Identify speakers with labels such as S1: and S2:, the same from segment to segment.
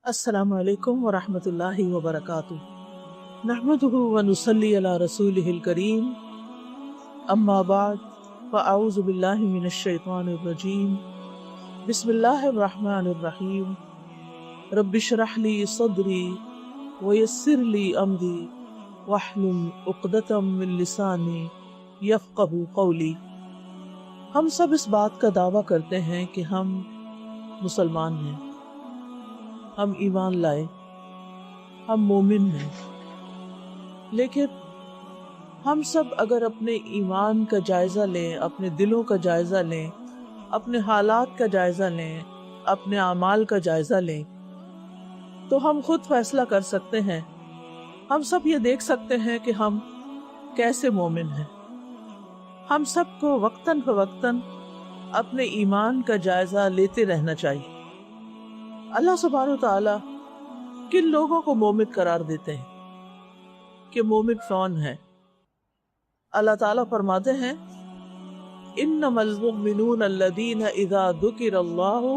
S1: अस्सलामु अलैकुम व रहमतुल्लाहि व बरकातुहू नहमदुहु व नुसल्ली अला रसूलिहिल करीम अम्मा बाद फ़अऊज़ु बिल्लाहि मिनश शैतानिर रजीम बिस्मिल्लाहिर रहमानिर रहीम रब्बिश्रह ली सदरी व यस्सिर ली अमरी वहलुल उक़दतम मिन लिसानी यफ़क़हू क़ौली। हम सब इस बात का दावा करते हैं कि हम मुसलमान हैं, हम ईमान लाए, हम मोमिन हैं, लेकिन हम सब अगर अपने ईमान का जायज़ा लें, अपने दिलों का जायज़ा लें, अपने हालात का जायज़ा लें, अपने आमाल का जायज़ा लें, तो हम खुद फैसला कर सकते हैं। हम सब ये देख सकते हैं कि हम कैसे मोमिन हैं। हम सबको वक्तन फ़वक्तन अपने ईमान का जायज़ा लेते रहना चाहिए। अल्लाह सुब्हानहू तआला किन लोगों को मोमिन करार देते हैं कि मोमिन कौन है। अल्लाह ताला फरमाते हैं, इन्नमल मुमिनून अल्लज़ीना इज़ा ज़ुकिरल्लाहु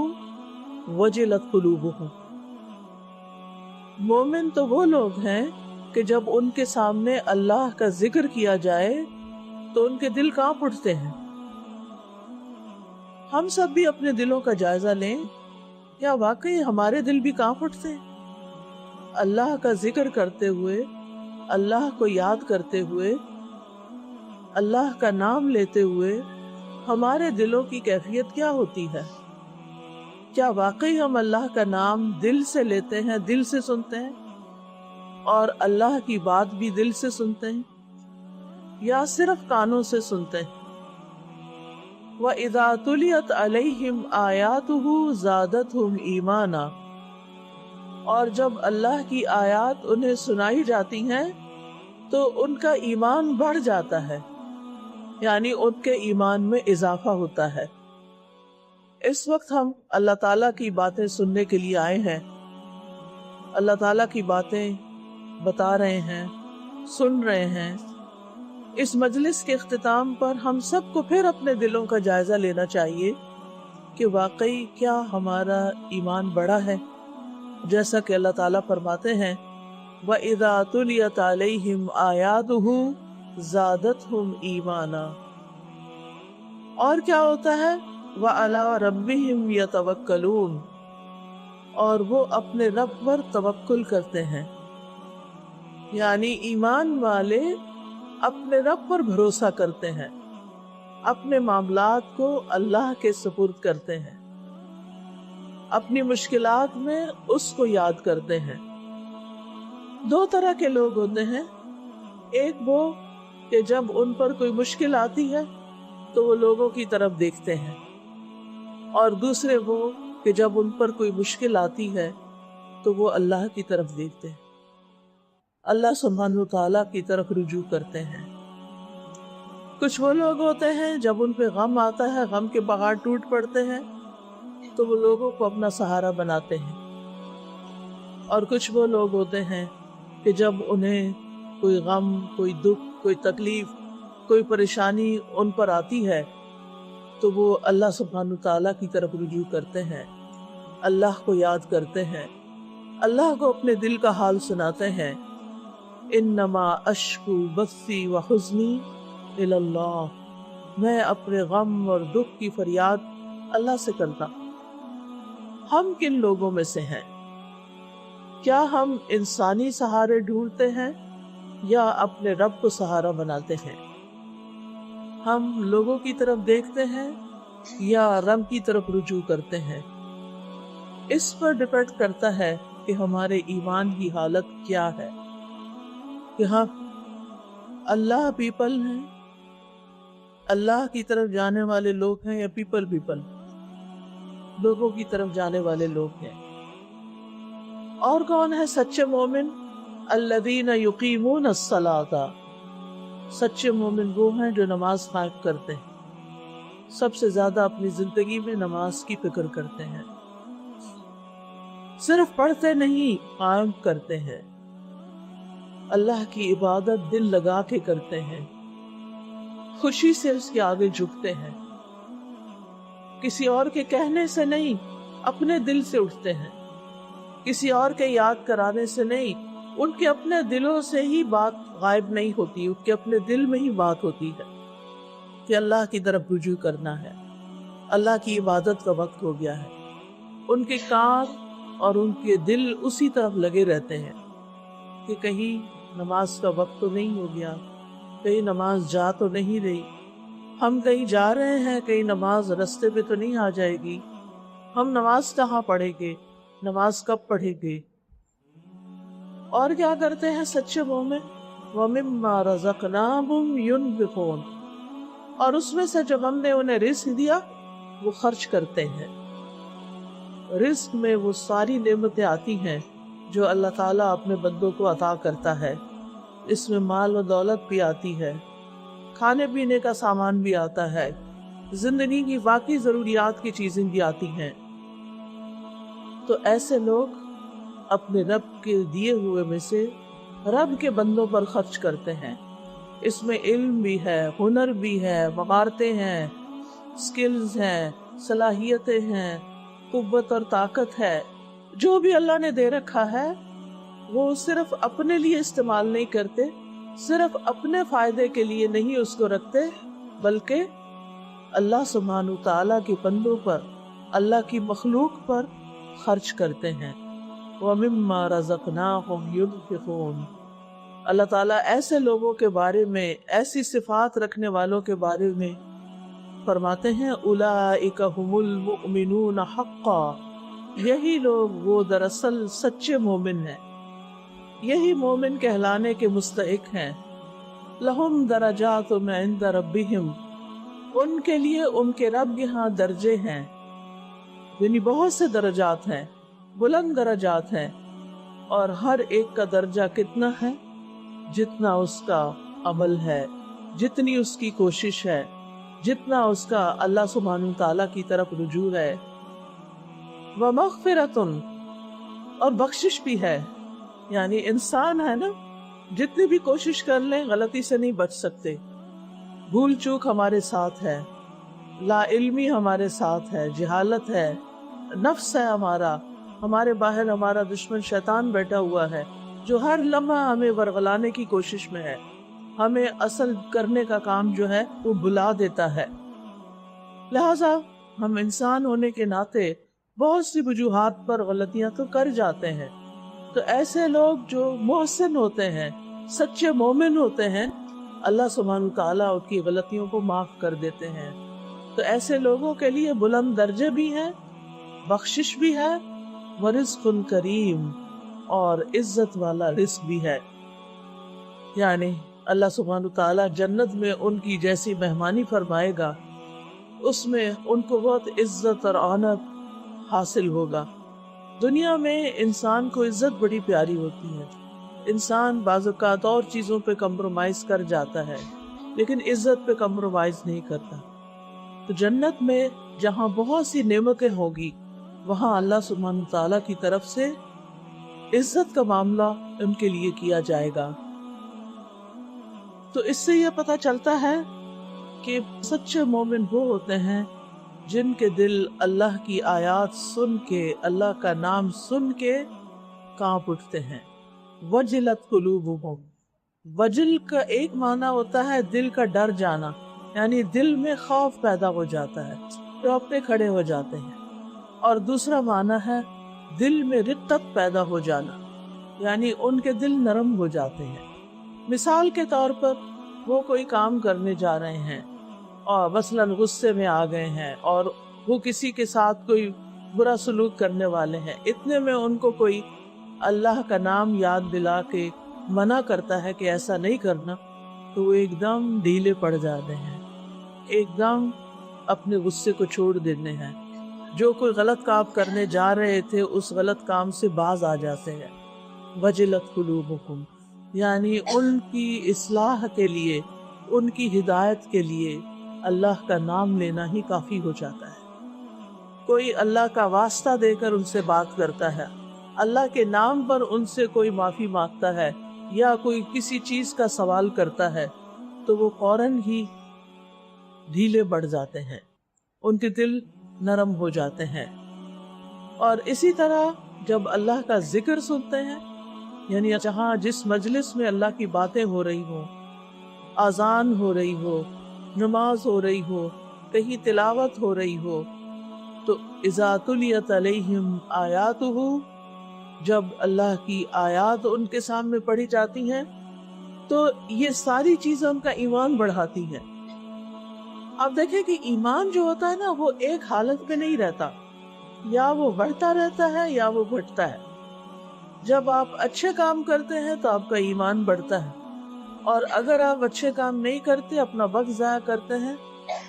S1: वजिलत क़ुलूबुहुम। मोमिन तो वो लोग हैं कि जब उनके सामने अल्लाह का जिक्र किया जाए तो उनके दिल कांप उठते हैं। हम सब भी अपने दिलों का जायजा लें, क्या वाकई हमारे दिल भी कांप उठते हैं अल्लाह का जिक्र करते हुए, अल्लाह को याद करते हुए, अल्लाह का नाम लेते हुए हमारे दिलों की कैफियत क्या होती है। क्या वाकई हम अल्लाह का नाम दिल से लेते हैं, दिल से सुनते हैं और अल्लाह की बात भी दिल से सुनते हैं, या सिर्फ कानों से सुनते हैं। व इज़ा तुलियत अलैहिम आयातुहु ज़ादतहुम ईमाना, और जब अल्लाह की आयात उन्हें सुनाई जाती हैं तो उनका ईमान बढ़ जाता है, यानी उनके ईमान में इजाफा होता है। इस वक्त हम अल्लाह ताला की बातें सुनने के लिए आए हैं, अल्लाह ताला की बातें बता रहे हैं, सुन रहे हैं। इस मजलिस के इख्तिताम पर हम सबको फिर अपने दिलों का जायजा लेना चाहिए कि वाकई क्या हमारा ईमान बढ़ा है। जैसा कि अल्लाह ताला फरमाते हैं, व इज़ा तुलियत अलैहिम आयातुहु ज़ादतहुम ईमाना। और क्या होता है, व अला रब्बिहिम यतवक्कलून, और वो अपने रब पर तवक्कुल करते हैं। यानी ईमान वाले अपने रब पर भरोसा करते हैं, अपने मामलात को अल्लाह के सुपुर्द करते हैं, अपनी मुश्किलात में उसको याद करते हैं। दो तरह के लोग होते हैं, एक वो कि जब उन पर कोई मुश्किल आती है तो वो लोगों की तरफ देखते हैं, और दूसरे वो कि जब उन पर कोई मुश्किल आती है तो वो अल्लाह की तरफ देखते हैं, अल्लाह सुब्हानहू तआला की तरफ रुजू करते हैं। कुछ वो लोग होते हैं जब उन पे गम आता है, गम के पहाड़ टूट पड़ते हैं तो वो लोगों को अपना सहारा बनाते हैं। और कुछ वो लोग होते हैं कि जब उन्हें कोई गम, कोई दुख, कोई तकलीफ, कोई परेशानी उन पर आती है तो वो अल्लाह सुब्हानहू तआला की तरफ रुजू करते हैं, अल्लाह को याद करते हैं, अल्लाह को अपने दिल का हाल सुनाते हैं। इन्नमा अश्कु बस्सी व हुज़्नी इलल्लाह, मैं अपने गम और दुख की फरियाद अल्लाह से करता। हम किन लोगों में से हैं? क्या हम इंसानी सहारे ढूंढते हैं या अपने रब को सहारा बनाते हैं? हम लोगों की तरफ देखते हैं या रब की तरफ रुजू करते हैं? इस पर डिपेंड करता है कि हमारे ईमान की हालत क्या है, कि हम अल्लाह पीपल हैं, अल्लाह की तरफ जाने वाले लोग हैं, या पीपल लोगों की तरफ जाने वाले लोग हैं। और कौन है सच्चे मोमिन? अल्लज़ीना युक़ीमून अस्सलाता, सच्चे मोमिन वो हैं जो नमाज कायम करते हैं, सबसे ज्यादा अपनी जिंदगी में नमाज की फिक्र करते हैं। सिर्फ पढ़ते नहीं, कायम करते हैं, अल्लाह की इबादत दिल लगा के करते हैं, खुशी से उसके आगे झुकते हैं, किसी और के कहने से नहीं, अपने दिल से उठते हैं, किसी और के याद कराने से नहीं, उनके अपने दिलों से ही बात गायब नहीं होती, उनके अपने दिल में ही बात होती है कि अल्लाह की तरफ रुजू करना है, अल्लाह की इबादत का वक्त हो गया है। उनके कान और उनके दिल उसी तरफ लगे रहते हैं कि कहीं नमाज का वक्त तो नहीं हो गया, कहीं नमाज जा तो नहीं रही, हम कहीं जा रहे हैं, कहीं नमाज रास्ते पे तो नहीं आ जाएगी, हम नमाज कहाँ पढ़ेंगे, नमाज कब पढ़ेंगे। और क्या करते हैं सच्चे मोमिन, वमिम्मा रज़क़नाहुम युनफ़िक़ून, और उसमें से जब हमने उन्हें रिज़्क़ दिया वो खर्च करते हैं। रिज़्क़ में वो सारी नेमतें आती हैं जो अल्लाह ताला अपने बंदों को अता करता है। इसमें माल और दौलत भी आती है, खाने पीने का सामान भी आता है, जिंदगी की बाकी जरूरियात की चीजें भी आती हैं। तो ऐसे लोग अपने रब के दिए हुए में से रब के बंदों पर खर्च करते हैं। इसमें इल्म भी है, हुनर भी है, महारतें हैं, स्किल्स हैं, सलाहियतें हैं, कुव्वत और ताकत है। जो भी अल्लाह ने दे रखा है वो सिर्फ अपने लिए इस्तेमाल नहीं करते, सिर्फ अपने फायदे के लिए नहीं उसको रखते, बल्कि अल्लाह सुब्हानहू तआला के बंदों पर, अल्लाह की मखलूक पर खर्च करते हैं। वमिम्मा रज़क़नाहुम युनफ़िक़ून। अल्लाह ताला ऐसे लोगों के बारे में, ऐसी सिफात रखने वालों के बारे में फरमाते हैं, उलाइका हुमुल मुमिनून हक़्क़ा, यही लोग वो दरअसल सच्चे मोमिन हैं, यही मोमिन कहलाने के मुस्तहिक हैं। लहुम दरजातुन इंद रब्बिहिम, उनके लिए उनके रब यहाँ दर्जे हैं, यानी बहुत से दर्जात हैं, बुलंद दर्जात हैं। और हर एक का दर्जा कितना है? जितना उसका अमल है, जितनी उसकी कोशिश है, जितना उसका अल्लाह सुब्हानहू तआला की तरफ रुजू है। व मग़फ़िरतुन, और बख्शिश भी है। यानी इंसान है ना, जितनी भी कोशिश कर लें गलती से नहीं बच सकते। भूल चूक हमारे साथ है, लाइल्मी हमारे साथ है, जहालत है, नफ्स है हमारे बाहर हमारा दुश्मन शैतान बैठा हुआ है जो हर लम्हा हमें वरगलाने की कोशिश में है, हमें असल करने का काम जो है वो भुला देता है। लिहाजा हम इंसान होने के नाते बहुत सी वजूहात पर गलतियां तो कर जाते हैं। तो ऐसे लोग जो मोहसिन होते हैं, सच्चे मोमिन होते हैं, अल्लाह सुब्हानहू तआला उनकी गलतियों को माफ कर देते हैं। तो ऐसे लोगों के लिए बुलंद दर्जे भी हैं, बख्शिश भी है, व रिज़्क़ुन करीम, और इज्जत वाला रिज़्क़ भी है। यानी अल्लाह सुब्हानहू तआला जन्नत में उनकी जैसी मेहमानी फरमाएगा, उसमें उनको बहुत इज्जत और ऑनर हासिल होगा। दुनिया में इंसान को इज्जत बड़ी प्यारी होती है, इंसान बाज़-औक़ात और चीज़ों पे कम्प्रोमाइज़ कर जाता है, लेकिन इज्जत पे कम्प्रोमाइज़ नहीं करता। तो जन्नत में जहाँ बहुत सी नेमतें होगी, वहाँ अल्लाह सुब्हानहू तआला की तरफ से इज्जत का मामला उनके लिए किया जाएगा। तो इससे यह पता चलता है कि सच्चे मोमिन वो होते हैं जिनके दिल अल्लाह की आयत सुन के, अल्लाह का नाम सुन के कांप उठते हैं। वजिलत कुलूबुहुम, वजिल का एक माना होता है दिल का डर जाना, यानी दिल में खौफ पैदा हो जाता है, रोंगटे खड़े हो जाते हैं। और दूसरा माना है दिल में रिक्कत पैदा हो जाना, यानी उनके दिल नरम हो जाते हैं। मिसाल के तौर पर वो कोई काम करने जा रहे हैं और मसलन गुस्से में आ गए हैं और वो किसी के साथ कोई बुरा सलूक करने वाले हैं, इतने में उनको कोई अल्लाह का नाम याद दिला के मना करता है कि ऐसा नहीं करना, तो वो एकदम ढीले पड़ जाते हैं, एकदम अपने गुस्से को छोड़ देते हैं। जो कोई गलत काम करने जा रहे थे उस गलत काम से बाज आ जाते हैं। वजिलत कुलूबुकुम, यानी उनकी इस्लाह के लिए, उनकी हिदायत के लिए अल्लाह का नाम लेना ही काफी हो जाता है। कोई अल्लाह का वास्ता देकर उनसे बात करता है, अल्लाह के नाम पर उनसे कोई माफी मांगता है या कोई किसी चीज का सवाल करता है, तो वो फौरन ही ढीले पड़ जाते हैं, उनके दिल नरम हो जाते हैं। और इसी तरह جب اللہ کا ذکر سنتے ہیں، یعنی جہاں جس مجلس میں اللہ کی باتیں ہو رہی ہوں، اذان ہو رہی ہو، نماز ہو رہی ہو، کہیں تلاوت ہو رہی ہو، تو اذا تلیت علیہم آیاتہ، جب اللہ کی آیات ان کے سامنے پڑھی جاتی ہیں تو یہ ساری چیزیں ان کا ایمان بڑھاتی ہیں۔ آپ دیکھیں کہ ایمان جو ہوتا ہے نا، وہ ایک حالت پہ نہیں رہتا، یا وہ بڑھتا رہتا ہے یا وہ گھٹتا ہے۔ جب آپ اچھے کام کرتے ہیں تو آپ کا ایمان بڑھتا ہے، اور اگر آپ اچھے کام نہیں کرتے، اپنا وقت ضائع کرتے ہیں،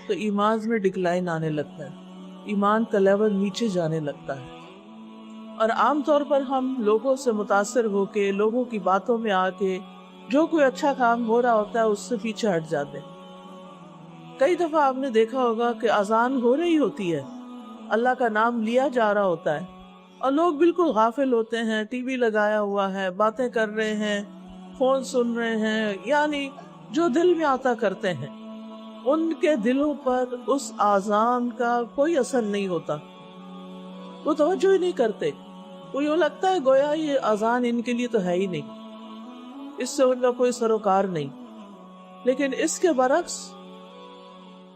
S1: تو ایمان میں ڈکلائن آنے لگتا ہے، ایمان کا لیول نیچے جانے لگتا ہے۔ اور عام طور پر ہم لوگوں سے متاثر ہو کے، لوگوں کی باتوں میں آ کے، جو کوئی اچھا کام ہو رہا ہوتا ہے اس سے پیچھے ہٹ جاتے ہیں۔ کئی دفعہ آپ نے دیکھا ہوگا کہ اذان ہو رہی ہوتی ہے، اللہ کا نام لیا جا رہا ہوتا ہے، اور لوگ بالکل غافل ہوتے ہیں، ٹی وی لگایا ہوا ہے، باتیں کر رہے ہیں، فون سن رہے ہیں، یعنی جو دل میں آتا کرتے ہیں۔ ان کے دلوں پر اس اذان کا کوئی اثر نہیں ہوتا، وہ توجہ ہی نہیں کرتے، وہ یوں لگتا ہے گویا یہ اذان ان کے لیے تو ہے ہی نہیں، اس سے ان کا کوئی سروکار نہیں۔ لیکن اس کے برعکس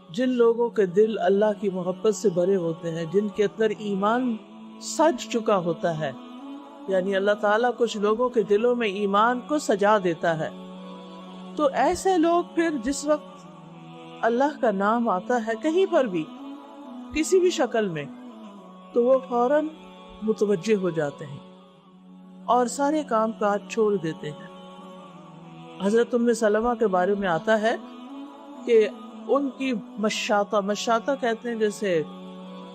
S1: جن لوگوں کے دل اللہ کی محبت سے بھرے ہوتے ہیں، جن کے اندر ایمان سج چکا ہوتا ہے، یعنی اللہ تعالیٰ کچھ لوگوں کے دلوں میں ایمان کو سجا دیتا ہے، تو ایسے لوگ پھر جس وقت اللہ کا نام آتا ہے کہیں پر بھی، کسی بھی شکل میں، تو وہ فوراً متوجہ ہو جاتے ہیں اور سارے کام کاج چھوڑ دیتے ہیں۔ حضرت ام سلمہ کے بارے میں آتا ہے کہ ان کی مشاطہ کہتے ہیں جیسے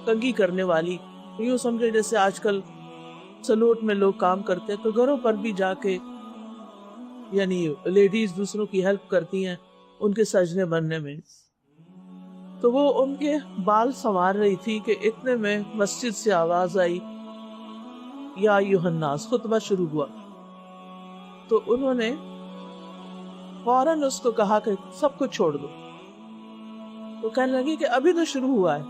S1: کنگھی کرنے والی، یوں سمجھے جیسے آج کل سلوٹ میں لوگ کام کرتے ہیں، تو گھروں پر بھی جا کے یعنی لیڈیز دوسروں کی ہیلپ کرتی ہیں ان کے سجنے بننے میں۔ تو وہ ان کے بال سنوار رہی تھی کہ اتنے میں مسجد سے آواز آئی، یا ایھا الناس، خطبہ شروع ہوا۔ تو انہوں نے فوراً اس کو کہا کہ سب کچھ چھوڑ دو۔ تو کہنے لگی کہ ابھی تو شروع ہوا ہے۔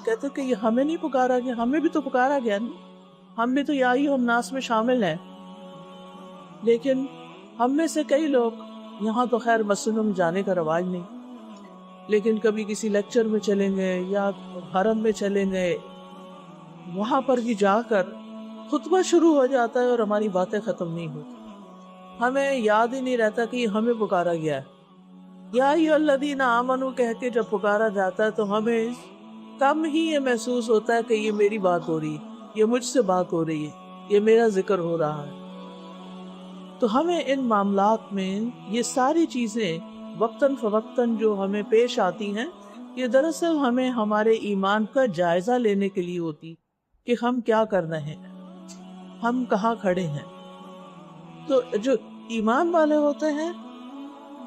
S1: کہتے کہ یہ ہمیں نہیں پکارا گیا، ہمیں بھی تو پکارا گیا نہیں، ہم بھی تو یا ایھا الناس میں شامل ہیں۔ لیکن ہم میں سے کئی لوگ، یہاں تو خیر مسجدوں میں جانے کا رواج نہیں، لیکن کبھی کسی لیکچر میں چلیں گے یا حرم میں چلیں گئے، وہاں پر بھی جا کر خطبہ شروع ہو جاتا ہے اور ہماری باتیں ختم نہیں ہوتی، ہمیں یاد ہی نہیں رہتا کہ یہ ہمیں پکارا گیا ہے۔ یا ایھا الذین آمنوا کہہ کے جب پکارا جاتا ہے تو ہمیں کم ہی یہ محسوس ہوتا ہے کہ یہ میری بات ہو رہی ہے، یہ مجھ سے بات ہو رہی ہے، یہ میرا ذکر ہو رہا ہے۔ تو ہمیں ان معاملات میں یہ ساری چیزیں وقتاً فوقتاً جو ہمیں پیش آتی ہیں، یہ دراصل ہمیں ہمارے ایمان کا جائزہ لینے کے لیے ہوتی کہ ہم کیا کر رہے ہیں، ہم کہاں کھڑے ہیں۔ تو جو ایمان والے ہوتے ہیں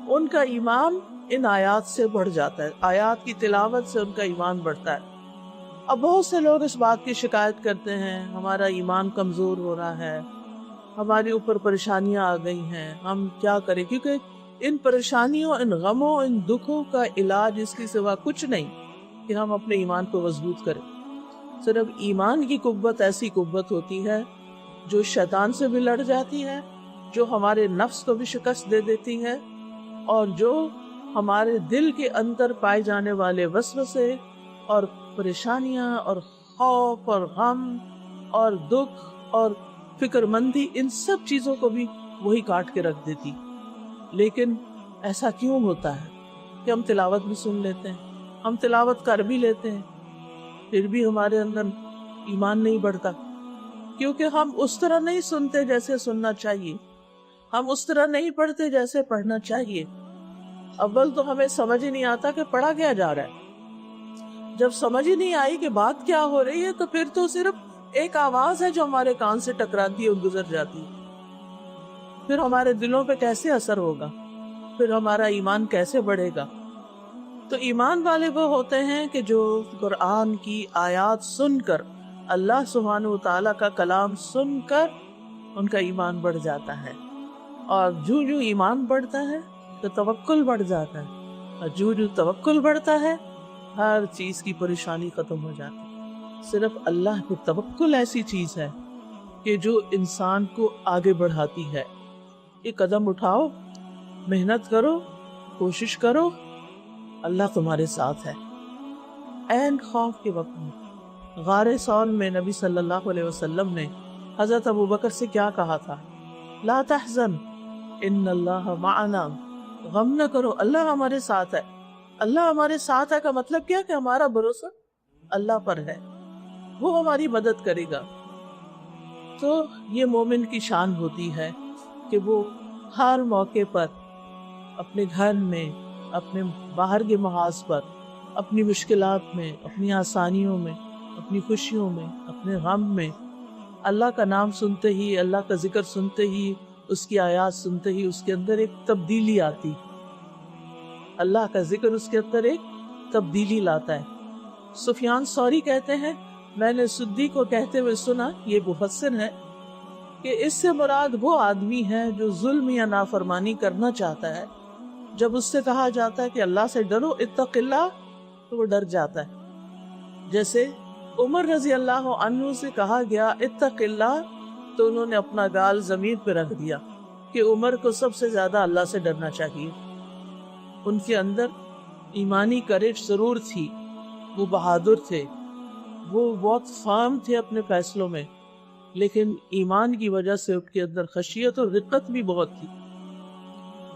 S1: ان کا ایمان ان آیات سے بڑھ جاتا ہے، آیات کی تلاوت سے ان کا ایمان بڑھتا ہے۔ اب بہت سے لوگ اس بات کی شکایت کرتے ہیں ہمارا ایمان کمزور ہو رہا ہے، ہمارے اوپر پریشانیاں آ گئی ہیں، ہم کیا کریں، کیونکہ ان پریشانیوں، ان غموں، ان دکھوں کا علاج اس کی سوا کچھ نہیں کہ ہم اپنے ایمان کو مضبوط کریں۔ صرف ایمان کی قوت ایسی قوت ہوتی ہے جو شیطان سے بھی لڑ جاتی ہے، جو ہمارے نفس کو بھی شکست دے دیتی ہے، اور جو ہمارے دل کے اندر پائے جانے والے وسوسے اور پریشانیاں اور خوف اور غم اور دکھ اور فکر مندی، ان سب چیزوں کو بھی وہی کاٹ کے رکھ دیتی۔ لیکن ایسا کیوں ہوتا ہے کہ ہم تلاوت بھی سن لیتے ہیں، ہم تلاوت کر بھی لیتے ہیں، پھر بھی ہمارے اندر ایمان نہیں بڑھتا؟ کیونکہ ہم اس طرح نہیں سنتے جیسے سننا چاہیے، ہم اس طرح نہیں پڑھتے جیسے پڑھنا چاہیے۔ اول تو ہمیں سمجھ ہی نہیں آتا کہ پڑھا کیا جا رہا ہے، جب سمجھ ہی نہیں آئی کہ بات کیا ہو رہی ہے تو پھر تو صرف ایک آواز ہے جو ہمارے کان سے ٹکراتی ہے اور گزر جاتی ہے، پھر ہمارے دلوں پہ کیسے اثر ہوگا، پھر ہمارا ایمان کیسے بڑھے گا؟ تو ایمان والے وہ ہوتے ہیں کہ جو قرآن کی آیات سن کر، اللہ سبحانہ و تعالیٰ کا کلام سن کر ان کا ایمان بڑھ جاتا ہے، اور جو ایمان بڑھتا ہے تو توکل بڑھ جاتا ہے، اور جو توکل بڑھتا ہے ہر چیز کی پریشانی ختم ہو جاتی ہے۔ صرف اللہ پہ توکل ایسی چیز ہے کہ جو انسان کو آگے بڑھاتی ہے. یہ قدم اٹھاؤ، محنت کرو، کوشش کرو، اللہ تمہارے ساتھ ہے. عین خوف کے وقت میں غار ثور میں نبی صلی اللہ علیہ وسلم نے حضرت ابوبکر سے کیا کہا تھا؟ لا تحزن ان اللہ معنا. غم نہ کرو، اللہ ہمارے ساتھ ہے. اللہ ہمارے ساتھ ہے کا مطلب کیا؟ کہ ہمارا بھروسہ اللہ پر ہے، وہ ہماری مدد کرے گا. تو یہ مومن کی شان ہوتی ہے کہ وہ ہر موقع پر اپنے گھر میں، اپنے باہر کے محاذ پر، اپنی مشکلات میں، اپنی آسانیوں میں، اپنی خوشیوں میں، اپنے غم میں اللہ کا نام سنتے ہی، اللہ کا ذکر سنتے ہی، اس کی آیات سنتے ہی اس کے اندر ایک تبدیلی آتی. اللہ کا ذکر اس کے اندر ایک تبدیلی لاتا ہے. سفیان ثوری کہتے ہیں میں نے سدی کو کہتے ہوئے سنا، یہ مفسر ہے، کہ اس سے مراد وہ آدمی ہے جو ظلم یا نافرمانی کرنا چاہتا ہے، جب اس سے کہا جاتا ہے کہ اللہ سے ڈرو، اتق اللہ، تو وہ ڈر جاتا ہے. جیسے عمر رضی اللہ عنہ سے کہا گیا اتق اللہ، تو انہوں نے اپنا گال زمین پہ رکھ دیا کہ عمر کو سب سے زیادہ اللہ سے ڈرنا چاہیے. ان کے اندر ایمانی کریج ضرور تھی، وہ بہادر تھے، وہ بہت فارم تھے اپنے فیصلوں میں، لیکن ایمان کی وجہ سے ان کے اندر خشیت اور رقت بھی بہت تھی.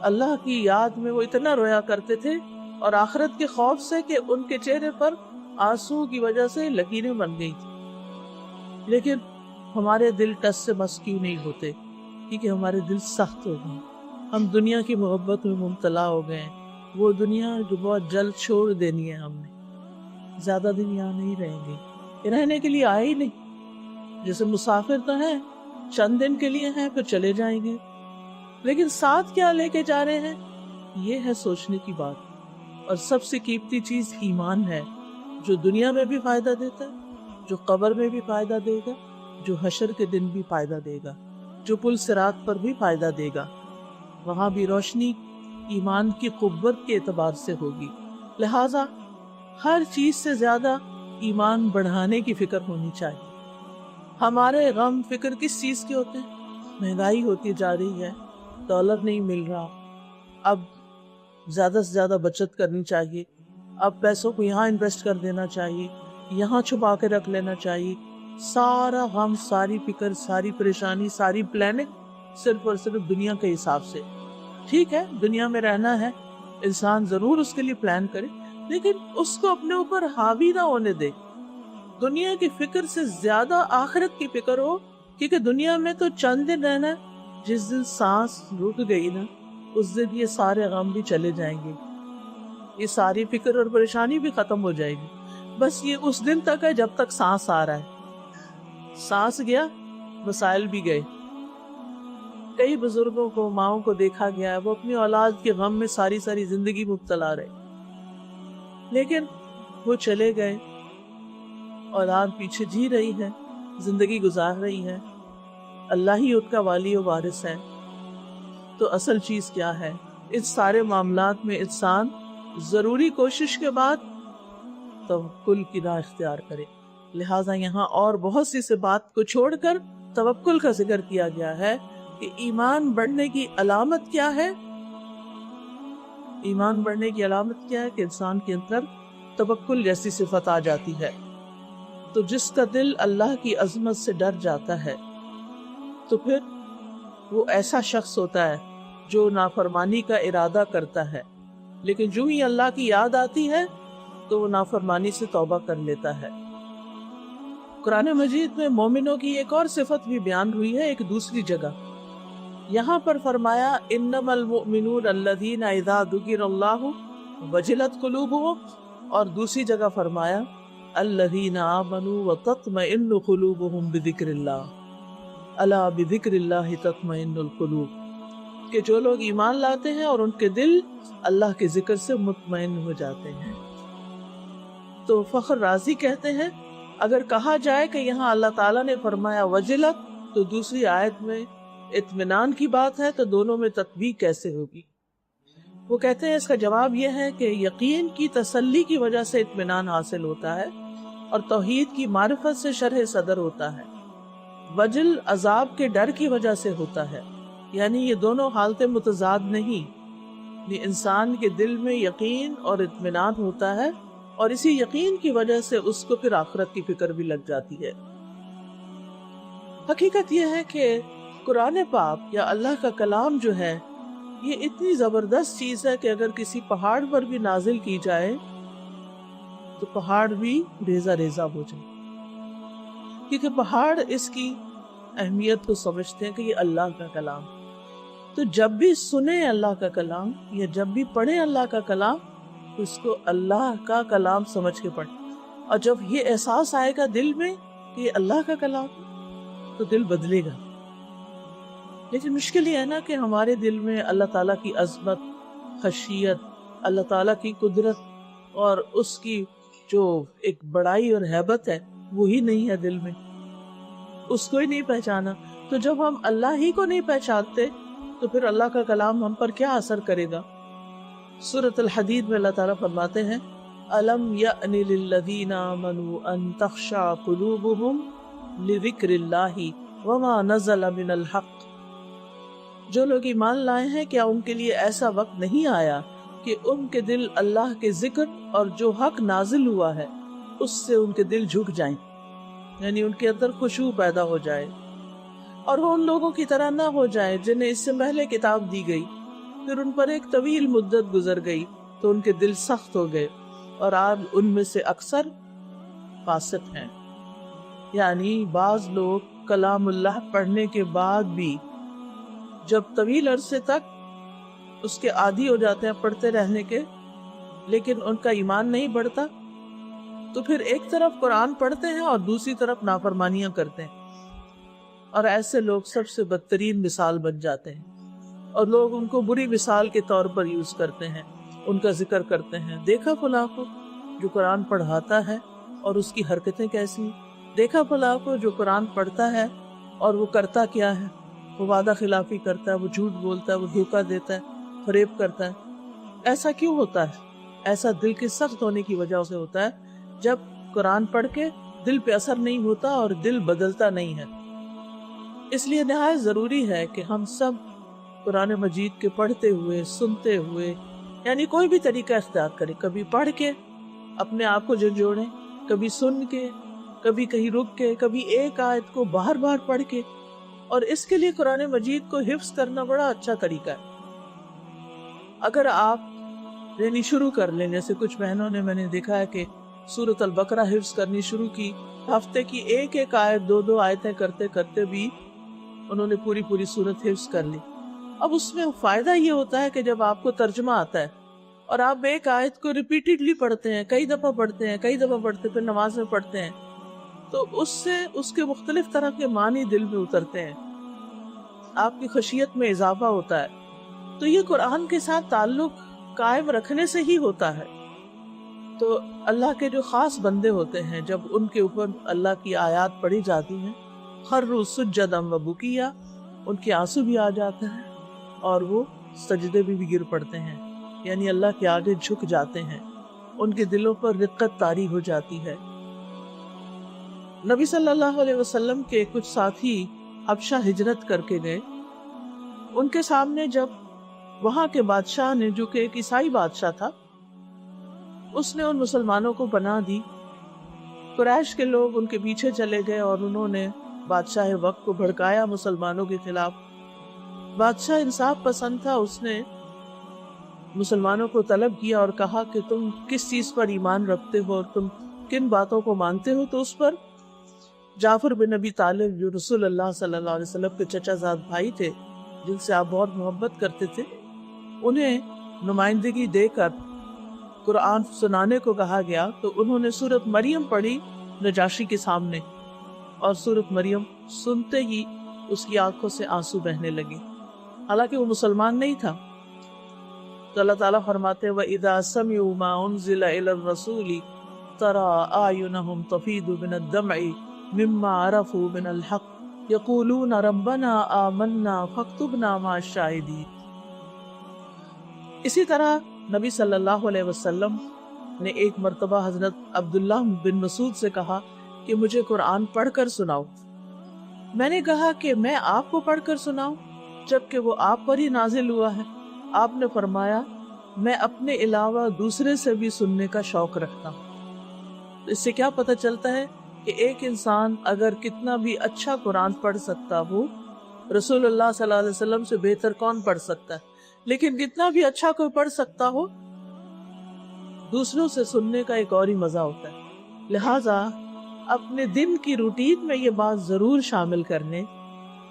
S1: اللہ کی یاد میں وہ اتنا رویا کرتے تھے اور آخرت کے خوف سے کہ ان کے چہرے پر آنسو کی وجہ سے لکیریں بن گئی تھی. لیکن ہمارے دل ٹس سے مس کیوں نہیں ہوتے؟ کیونکہ ہمارے دل سخت ہو گئے، ہم دنیا کی محبت میں مبتلا ہو گئے. وہ دنیا جو بہت جلد چھوڑ دینی ہے، ہم نے زیادہ دن یہاں نہیں رہیں گے، رہنے کے لیے آئے ہی نہیں. جیسے مسافر تو ہیں، چند دن کے لیے ہیں پھر چلے جائیں گے، لیکن ساتھ کیا لے کے جا رہے ہیں، یہ ہے سوچنے کی بات. اور سب سے قیمتی چیز ایمان ہے، جو دنیا میں بھی فائدہ دیتا ہے، جو قبر میں بھی فائدہ دے گا، جو حشر کے دن بھی فائدہ دے گا، جو پل صراط پر بھی فائدہ دے گا. وہاں بھی روشنی ایمان کی قوت کے اعتبار سے ہوگی. لہٰذا ہر چیز سے زیادہ ایمان بڑھانے کی فکر ہونی چاہیے. ہمارے غم فکر کس چیز کے ہوتے ہیں؟ مہنگائی ہوتی جا رہی ہے، ڈالر نہیں مل رہا، اب زیادہ سے زیادہ بچت کرنی چاہیے، اب پیسوں کو یہاں انویسٹ کر دینا چاہیے، یہاں چھپا کے رکھ لینا چاہیے. سارا غم، ساری فکر، ساری پریشانی، ساری پلاننگ صرف اور صرف دنیا کے حساب سے. ٹھیک ہے، دنیا میں رہنا ہے، انسان ضرور اس کے لیے پلان کرے، لیکن اس کو اپنے اوپر حاوی نہ ہونے دے. دنیا کی فکر سے زیادہ آخرت کی فکر ہو، کیونکہ دنیا میں تو چند دن رہنا ہے. جس دن سانس رک گئی نا، اس دن یہ سارے غم بھی چلے جائیں گے، یہ ساری فکر اور پریشانی بھی ختم ہو جائے گی. بس یہ اس دن تک ہے جب تک سانس آ رہا ہے. سانس گیا، مسائل بھی گئے. کئی بزرگوں کو، ماؤں کو دیکھا گیا ہے، وہ اپنی اولاد کے غم میں ساری زندگی مبتلا رہے، لیکن وہ چلے گئے، اولاد پیچھے جی رہی ہے، زندگی گزار رہی ہے، اللہ ہی ان کا والی و وارث ہے. تو اصل چیز کیا ہے؟ اس سارے معاملات میں انسان ضروری کوشش کے بعد توکل کی راہ اختیار کرے. لہٰذا یہاں اور بہت سی سے بات کو چھوڑ کر توکل کا ذکر کیا گیا ہے کہ ایمان بڑھنے کی علامت کیا ہے. ایمان بڑھنے کی علامت کیا ہے؟ کہ انسان کے اندر توکل جیسی صفت آ جاتی ہے. تو جس کا دل اللہ کی عظمت سے ڈر جاتا ہے تو پھر وہ ایسا شخص ہوتا ہے جو نافرمانی کا ارادہ کرتا ہے، لیکن جو ہی اللہ کی یاد آتی ہے تو وہ نافرمانی سے توبہ کر لیتا ہے. قرآن مجید میں مومنوں کی ایک اور صفت بھی بیان ہوئی ہے ایک دوسری جگہ. یہاں پر فرمایا انما المؤمنون الذین اذا ذکر اللہ وجلت قلوبهم، اور دوسری جگہ فرمایا الذین آمنوا وتطمئن قلوبهم بذکر اللہ الا بذکر اللہ تطمئن القلوب، کہ جو لوگ ایمان لاتے ہیں اور ان کے دل اللہ کے ذکر سے مطمئن ہو جاتے ہیں. تو فخر رازی کہتے ہیں اگر کہا جائے کہ یہاں اللہ تعالیٰ نے فرمایا وجلت تو دوسری آیت میں اطمینان کی بات ہے، تو دونوں میں تطبیق کیسے ہوگی؟ وہ کہتے ہیں اس کا جواب یہ ہے کہ یقین کی تسلی کی وجہ سے اطمینان حاصل ہوتا ہے، اور توحید کی معرفت سے شرح صدر ہوتا ہے۔ وجل عذاب کے ڈر کی وجہ سے ہوتا ہے، یعنی یہ دونوں حالتیں متضاد نہیں۔ یہ انسان کے دل میں یقین اور اطمینان ہوتا ہے، اور اسی یقین کی وجہ سے اس کو پھر آخرت کی فکر بھی لگ جاتی ہے۔ حقیقت یہ ہے کہ قرآن پاک یا اللہ کا کلام جو ہے، یہ اتنی زبردست چیز ہے کہ اگر کسی پہاڑ پر بھی نازل کی جائے تو پہاڑ بھی ریزہ ریزہ ہو جائے، کیونکہ پہاڑ اس کی اہمیت کو سمجھتے ہیں کہ یہ اللہ کا کلام۔ تو جب بھی سنیں اللہ کا کلام یا جب بھی پڑھیں اللہ کا کلام تو اس کو اللہ کا کلام سمجھ کے پڑھیں، اور جب یہ احساس آئے گا دل میں کہ یہ اللہ کا کلام تو دل بدلے گا۔ لیکن مشکل یہ ہے نا کہ ہمارے دل میں اللہ تعالیٰ کی عظمت، خشیت، اللہ تعالیٰ کی قدرت اور اس کی جو ایک بڑائی اور ہیبت ہے وہی نہیں ہے دل میں، اس کو ہی نہیں پہچانا۔ تو جب ہم اللہ ہی کو نہیں پہچانتے تو پھر اللہ کا کلام ہم پر کیا اثر کرے گا؟ سورۃ الحدید میں اللہ تعالیٰ فرماتے ہیں أَلَمْ يَأْنِ لِلَّذِينَ آمَنُوا أَن تَخْشَعَ قُلُوبُهُمْ لِذِكْرِ اللَّهِ وَمَا نَزَلَ مِنَ الْحَقِّ۔ جو لوگ ایمان لائے ہیں کیا ان کے لیے ایسا وقت نہیں آیا کہ ان کے دل اللہ کے ذکر اور جو حق نازل ہوا ہے اس سے ان کے دل جھک جائیں، یعنی ان کے اندر خشوع پیدا ہو جائے، اور وہ ان لوگوں کی طرح نہ ہو جائے جنہیں اس سے پہلے کتاب دی گئی، پھر ان پر ایک طویل مدت گزر گئی تو ان کے دل سخت ہو گئے، اور آج ان میں سے اکثر فاسق ہیں۔ یعنی بعض لوگ کلام اللہ پڑھنے کے بعد بھی جب طویل عرصے تک اس کے عادی ہو جاتے ہیں پڑھتے رہنے کے، لیکن ان کا ایمان نہیں بڑھتا، تو پھر ایک طرف قرآن پڑھتے ہیں اور دوسری طرف نافرمانیاں کرتے ہیں، اور ایسے لوگ سب سے بدترین مثال بن جاتے ہیں، اور لوگ ان کو بری مثال کے طور پر یوز کرتے ہیں، ان کا ذکر کرتے ہیں، دیکھا فلاں کو جو قرآن پڑھاتا ہے اور اس کی حرکتیں کیسی ہیں، دیکھا فلاں کو جو قرآن پڑھتا ہے اور وہ کرتا کیا ہے، وہ وعدہ خلافی کرتا ہے، وہ جھوٹ بولتا ہے، وہ دھوکہ دیتا ہے، فریب کرتا ہے۔ ایسا کیوں ہوتا ہے؟ ایسا دل کے سخت ہونے کی وجہ سے ہوتا ہے، جب قرآن پڑھ کے دل پہ اثر نہیں ہوتا اور دل بدلتا نہیں ہے۔ اس لیے نہایت ضروری ہے کہ ہم سب قرآن مجید کے پڑھتے ہوئے، سنتے ہوئے، یعنی کوئی بھی طریقہ اختیار کریں، کبھی پڑھ کے اپنے آپ کو جھنجھوڑیں، کبھی سن کے، کبھی کہیں رک کے، کبھی ایک آیت کو بار بار پڑھ کے، اور اس کے لیے قرآن مجید کو حفظ کرنا بڑا اچھا طریقہ ہے۔ اگر آپ یعنی شروع کر لیں، جیسے کچھ بہنوں نے میں نے دیکھا ہے کہ سورۃ البقرہ حفظ کرنی شروع کی، ہفتے کی ایک ایک آیت، دو دو آیتیں کرتے کرتے بھی انہوں نے پوری پوری سورت حفظ کر لی۔ اب اس میں فائدہ یہ ہوتا ہے کہ جب آپ کو ترجمہ آتا ہے اور آپ ایک آیت کو ریپیٹڈلی پڑھتے ہیں، کئی دفعہ پڑھتے ہیں، کئی دفعہ پڑھتے ہیں، پھر نماز میں پڑھتے ہیں، تو اس سے اس کے مختلف طرح کے معنی دل میں اترتے ہیں، آپ کی خشیت میں اضافہ ہوتا ہے۔ تو یہ قرآن کے ساتھ تعلق قائم رکھنے سے ہی ہوتا ہے۔ تو اللہ کے جو خاص بندے ہوتے ہیں، جب ان کے اوپر اللہ کی آیات پڑھی جاتی ہیں، خروا سجدا وبکیا، ان کے آنسو بھی آ جاتے ہیں اور وہ سجدے بھی گر پڑتے ہیں، یعنی اللہ کے آگے جھک جاتے ہیں، ان کے دلوں پر رقت طاری ہو جاتی ہے۔ نبی صلی اللہ علیہ وسلم کے کچھ ساتھی حبشہ ہجرت کر کے گئے، ان کے سامنے جب وہاں کے بادشاہ نے، جو کہ ایک عیسائی بادشاہ تھا، اس نے ان مسلمانوں کو پناہ دی، قریش کے لوگ ان کے پیچھے چلے گئے اور انہوں نے بادشاہ وقت کو بھڑکایا مسلمانوں کے خلاف۔ بادشاہ انصاف پسند تھا، اس نے مسلمانوں کو طلب کیا اور کہا کہ تم کس چیز پر ایمان رکھتے ہو اور تم کن باتوں کو مانتے ہو؟ تو اس پر جعفر بن ابی طالب، جو رسول اللہ صلی اللہ علیہ وسلم کے چچا زاد بھائی تھے، جن سے آپ بہت محبت کرتے تھے، انہیں نمائندگی دے کر قرآن سنانے کو کہا گیا۔ تو انہوں نے سورۃ مریم پڑھی نجاشی کے سامنے، اور سورۃ مریم سنتے ہی اس کی آنکھوں سے آنسو بہنے لگے، حالانکہ وہ مسلمان نہیں تھا۔ تو اللہ تعالیٰ فرماتے ہیں وَإِذَا سَمِعُوا مَا أُنزِلَ إِلَى الرَّسُولِ تَرَىٰ أَعْيُنَهُمْ تَفِيضُ مِنَ الدَّمْعِ مِمَّا عَرَفُوا مِنَ الْحَقِّ يَقُولُونَ رَبَّنَا آمَنَّا فَاكْتُبْنَا مَعَ الشَّاهِدِينَ۔ اسی طرح نبی صلی اللہ علیہ وسلم نے ایک مرتبہ حضرت عبداللہ بن مسعود سے کہا کہ مجھے قرآن پڑھ کر سناؤ۔ میں نے کہا کہ میں آپ کو پڑھ کر سناؤں جبکہ وہ آپ پر ہی نازل ہوا ہے؟ آپ نے فرمایا میں اپنے علاوہ دوسرے سے بھی سننے کا شوق رکھتا ہوں۔ اس سے کیا پتہ چلتا ہے کہ ایک انسان اگر کتنا بھی اچھا قرآن پڑھ سکتا ہو، رسول اللہ صلی اللہ علیہ وسلم سے بہتر کون پڑھ سکتا ہے، لیکن کتنا بھی اچھا کوئی پڑھ سکتا ہو، دوسروں سے سننے کا ایک اور ہی مزہ ہوتا ہے۔ لہٰذا اپنے دن کی روٹین میں یہ بات ضرور شامل کرنے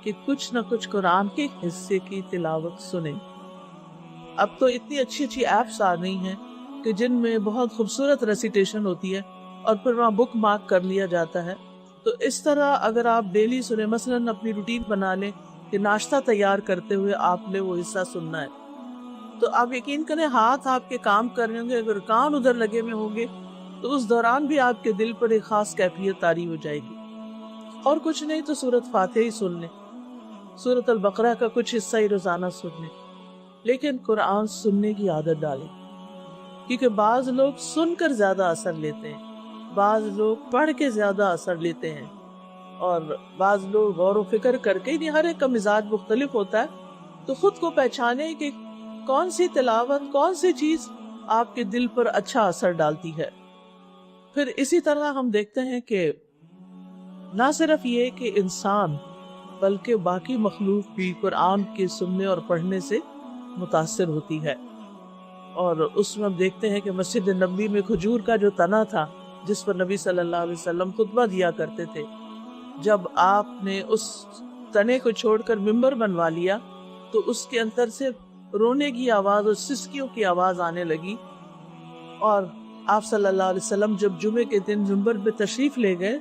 S1: کہ کچھ نہ کچھ قرآن کے حصے کی تلاوت سنیں۔ اب تو اتنی اچھی اچھی ایپس آ گئی ہیں کہ جن میں بہت خوبصورت ریسیٹیشن ہوتی ہے اور پھر وہاں بک مارک کر لیا جاتا ہے۔ تو اس طرح اگر آپ ڈیلی سنیں، مثلاً اپنی روٹین بنا لیں کہ ناشتہ تیار کرتے ہوئے آپ نے وہ حصہ سننا ہے، تو آپ یقین کریں ہاتھ آپ کے کام کر رہے ہوں گے، اگر کان ادھر لگے ہوئے ہوں گے تو اس دوران بھی آپ کے دل پر ایک خاص کیفیت طاری ہو جائے گی۔ اور کچھ نہیں تو سورۃ فاتحہ ہی سن لیں، سورۃ البقرہ کا کچھ حصہ ہی روزانہ سن لیں، لیکن قرآن سننے کی عادت ڈالیں، کیونکہ بعض لوگ سن کر زیادہ اثر لیتے ہیں، بعض لوگ پڑھ کے زیادہ اثر لیتے ہیں، اور بعض لوگ غور و فکر کر کے، نہیں، ہر ایک کا مزاج مختلف ہوتا ہے۔ تو خود کو پہچانے کہ کون سی تلاوت، کون سی چیز آپ کے دل پر اچھا اثر ڈالتی ہے۔ پھر اسی طرح ہم دیکھتے ہیں کہ نہ صرف یہ کہ انسان بلکہ باقی مخلوق بھی قرآن کے سننے اور پڑھنے سے متاثر ہوتی ہے۔ اور اس میں ہم دیکھتے ہیں کہ مسجد نبوی میں کھجور کا جو تنا تھا جس پر نبی صلی اللہ علیہ وسلم خطبہ دیا کرتے تھے، جب آپ نے اس تنے کو چھوڑ کر ممبر بنوا لیا تو اس کے اندر سے رونے کی آواز اور سسکیوں کی آواز آنے لگی، اور آپ صلی اللہ علیہ وسلم جب جمعے کے دن ممبر پہ تشریف لے گئے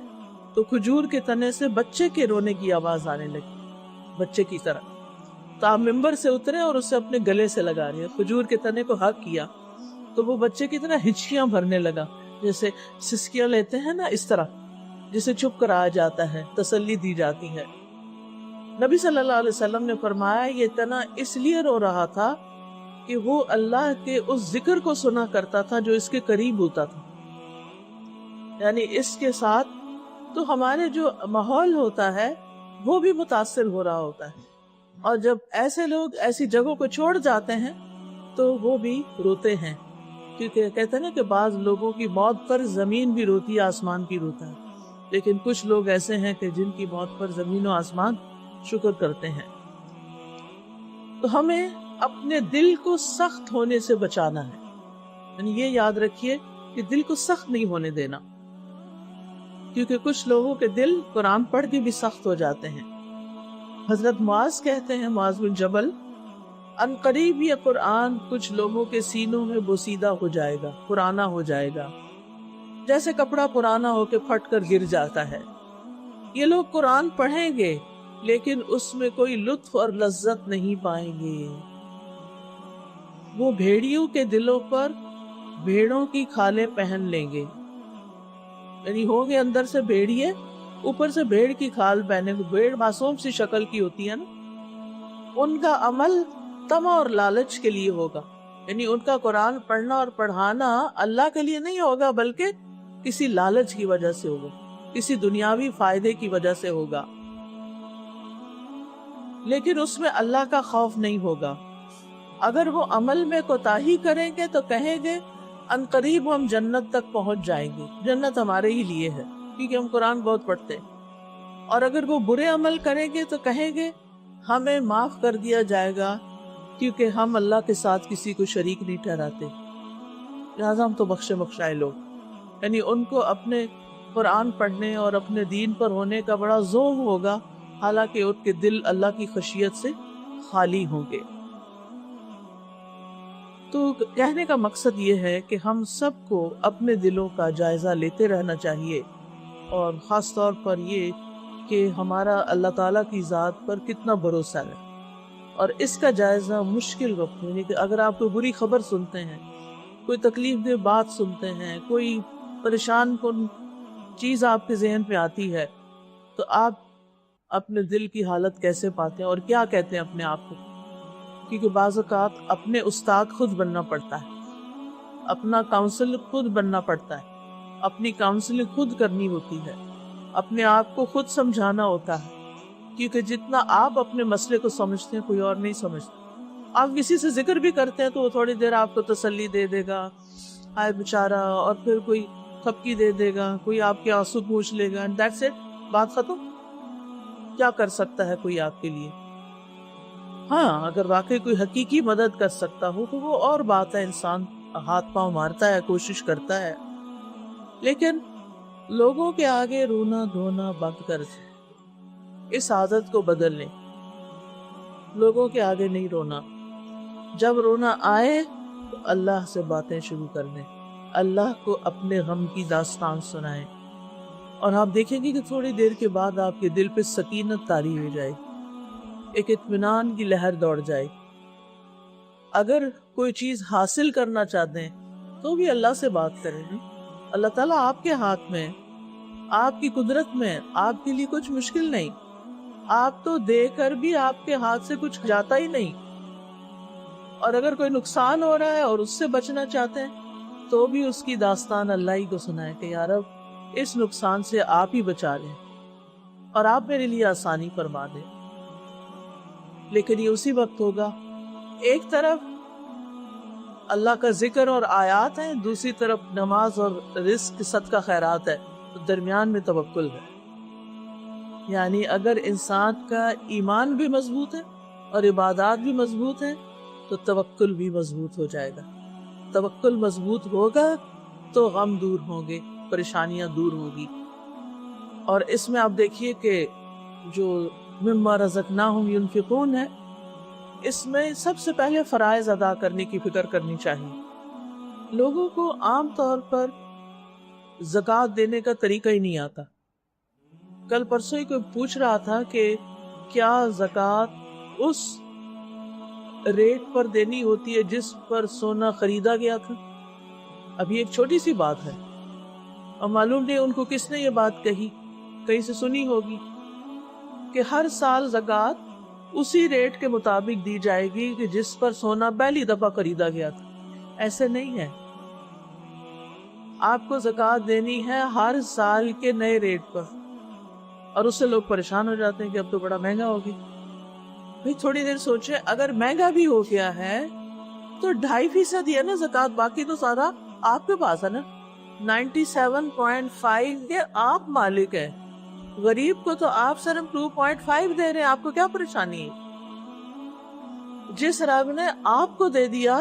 S1: تو کھجور کے تنے سے بچے کے رونے کی آواز آنے لگی، بچے کی طرح۔ تو آپ ممبر سے اترے اور اسے اپنے گلے سے لگا رہے ہیں، کھجور کے تنے کو حق کیا تو وہ بچے کی طرح ہچکیاں بھرنے لگا، جیسے سسکیاں لیتے ہیں نا، اس طرح جسے چپ کر آ جاتا ہے، تسلی دی جاتی ہے۔ نبی صلی اللہ علیہ وسلم نے فرمایا یہ تنا اس لیے رو رہا تھا کہ وہ اللہ کے اس ذکر کو سنا کرتا تھا جو اس کے قریب ہوتا تھا، یعنی اس کے ساتھ تو ہمارے جو ماحول ہوتا ہے وہ بھی متاثر ہو رہا ہوتا ہے، اور جب ایسے لوگ ایسی جگہوں کو چھوڑ جاتے ہیں تو وہ بھی روتے ہیں، کیونکہ کہتے ہیں نا کہ بعض لوگوں کی موت پر زمین بھی روتی ہے، آسمان بھی روتا ہے، لیکن کچھ لوگ ایسے ہیں کہ جن کی موت پر زمین و آسمان شکر کرتے ہیں۔ تو ہمیں اپنے دل کو سخت ہونے سے بچانا ہے، یعنی یہ یاد رکھیے کہ دل کو سخت نہیں ہونے دینا، کیونکہ کچھ لوگوں کے دل قرآن پڑھ کے بھی سخت ہو جاتے ہیں۔ حضرت معاذ کہتے ہیں، معاذ بن جبل، ان قریب یہ قرآن کچھ لوگوں کے سینوں میں بوسیدہ ہو جائے گا، پرانا ہو جائے گا، جیسے کپڑا پرانا ہو کے پھٹ کر گر جاتا ہے۔ یہ لوگ قرآن پڑھیں گے لیکن اس میں کوئی لطف اور لذت نہیں پائیں گے۔ وہ بھیڑیوں کے دلوں پر بھیڑوں کی کھالیں پہن لیں گے، یعنی ہوں گے اندر سے بھیڑیے، اوپر سے بھیڑ کی کھال پہنے گے۔ بھیڑ معصوم سی شکل کی ہوتی ہے نا۔ ان کا عمل طمع اور لالچ کے لیے ہوگا، یعنی ان کا قرآن پڑھنا اور پڑھانا اللہ کے لیے نہیں ہوگا بلکہ کسی لالچ کی وجہ سے ہوگا، کسی دنیاوی فائدے کی وجہ سے ہوگا، لیکن اس میں اللہ کا خوف نہیں ہوگا۔ اگر وہ عمل میں کوتاہی کریں گے تو کہیں گے ان قریب ہم جنت تک پہنچ جائیں گے، جنت ہمارے ہی لیے ہے کیونکہ ہم قرآن بہت پڑھتے ہیں۔ اور اگر وہ برے عمل کریں گے تو کہیں گے ہمیں معاف کر دیا جائے گا کیونکہ ہم اللہ کے ساتھ کسی کو شریک نہیں ٹھہراتے، لہٰذا ہم تو بخشے بخشائے لوگ۔ یعنی ان کو اپنے قرآن پڑھنے اور اپنے دین پر ہونے کا بڑا ذوق ہوگا، حالانکہ ان کے دل اللہ کی خشیت سے خالی ہوں گے۔ تو کہنے کا مقصد یہ ہے کہ ہم سب کو اپنے دلوں کا جائزہ لیتے رہنا چاہیے، اور خاص طور پر یہ کہ ہمارا اللہ تعالیٰ کی ذات پر کتنا بھروسہ ہے، اور اس کا جائزہ مشکل وقت میں، کہ اگر آپ کوئی بری خبر سنتے ہیں، کوئی تکلیف دہ بات سنتے ہیں، کوئی پریشان کن چیز آپ کے ذہن پہ آتی ہے، تو آپ اپنے دل کی حالت کیسے پاتے ہیں اور کیا کہتے ہیں اپنے آپ کو؟ کیونکہ بعض اوقات اپنے استاد خود بننا پڑتا ہے۔ اپنا کاؤنسلر خود بننا پڑتا ہے، اپنی کاؤنسلنگ خود کرنی ہوتی ہے، اپنے آپ کو خود سمجھانا ہوتا ہے، کیونکہ جتنا آپ اپنے مسئلے کو سمجھتے ہیں کوئی اور نہیں سمجھتا۔ آپ کسی سے ذکر بھی کرتے ہیں تو وہ تھوڑی دیر آپ کو تسلی دے دے گا، ہائے بیچارہ، اور پھر کوئی تھپکی دے دے گا، کوئی آپ کے آنسو پوچھ لے گا، اینڈ دیٹس اٹ، بات ختم۔ کیا کر سکتا ہے کوئی آپ کے لیے؟ ہاں، اگر واقعی کوئی حقیقی مدد کر سکتا ہو تو وہ اور بات ہے، انسان ہاتھ پاؤں مارتا ہے، کوشش کرتا ہے، لیکن لوگوں کے آگے رونا دھونا بند کر دیں، اس عادت کو بدل لیں، لوگوں کے آگے نہیں رونا۔ جب رونا آئے تو اللہ سے باتیں شروع کر دیں، اللہ کو اپنے غم کی داستان سنائیں، اور آپ دیکھیں گے کہ تھوڑی دیر کے بعد آپ کے دل پہ سکینت طاری ہو جائے، ایک اطمینان کی لہر دوڑ جائے۔ اگر کوئی چیز حاصل کرنا چاہتے ہیں تو بھی اللہ سے بات کریں، اللہ تعالیٰ آپ کے ہاتھ میں، آپ کی قدرت میں، آپ کے لیے کچھ مشکل نہیں، آپ تو دے کر بھی آپ کے ہاتھ سے کچھ جاتا ہی نہیں، اور اگر کوئی نقصان ہو رہا ہے اور اس سے بچنا چاہتے ہیں تو بھی اس کی داستان اللہ ہی کو سنائے کہ یا رب اس نقصان سے آپ ہی بچا لیں اور آپ میرے لیے آسانی فرما دیں۔ لیکن یہ اسی وقت ہوگا، ایک طرف اللہ کا ذکر اور آیات ہیں، دوسری طرف نماز اور رزق صدقہ خیرات ہے، تو درمیان میں توکل ہے۔ یعنی اگر انسان کا ایمان بھی مضبوط ہے اور عبادات بھی مضبوط ہیں تو توکل بھی مضبوط ہو جائے گا۔ توکل مضبوط ہوگا تو غم دور ہوں گے، پریشانیاں دور ہوگی۔ اور اس میں آپ دیکھیے کہ جو مما رزقناہم ینفقون ہے، اس میں سب سے پہلے فرائض ادا کرنے کی فکر کرنی چاہیے۔ لوگوں کو عام طور پر زکوٰۃ دینے کا طریقہ ہی نہیں آتا۔ کل پرسوں ہی کوئی پوچھ رہا تھا کہ کیا زکوٰۃ اس ریٹ پر دینی ہوتی ہے جس پر سونا خریدا گیا تھا؟ اب یہ ایک چھوٹی سی بات ہے، اور معلوم نہیں ان کو کس نے یہ بات کہی، کہیں سے سنی ہوگی کہ ہر سال زکوٰۃ اسی ریٹ کے مطابق دی جائے گی کہ جس پر سونا پہلی دفعہ خریدا گیا تھا۔ ایسے نہیں ہے، آپ کو زکوٰۃ دینی ہے ہر سال کے نئے ریٹ پر، اور اس سے لوگ پریشان ہو جاتے ہیں کہ اب تو بڑا مہنگا ہو گیا۔ بھئی تھوڑی دیر سوچے، اگر مہنگا بھی ہو گیا ہے تو 2.5% ہی ہے نا زکوٰۃ، باقی تو سارا آپ کے پاس ہے نا۔ 97.5 کے آپ مالک ہیں، غریب کو تو آپ صرف 2.5 دے رہے ہیں، آپ کو کیا پریشانی ہے؟ جس رب نے آپ کو دے دیا،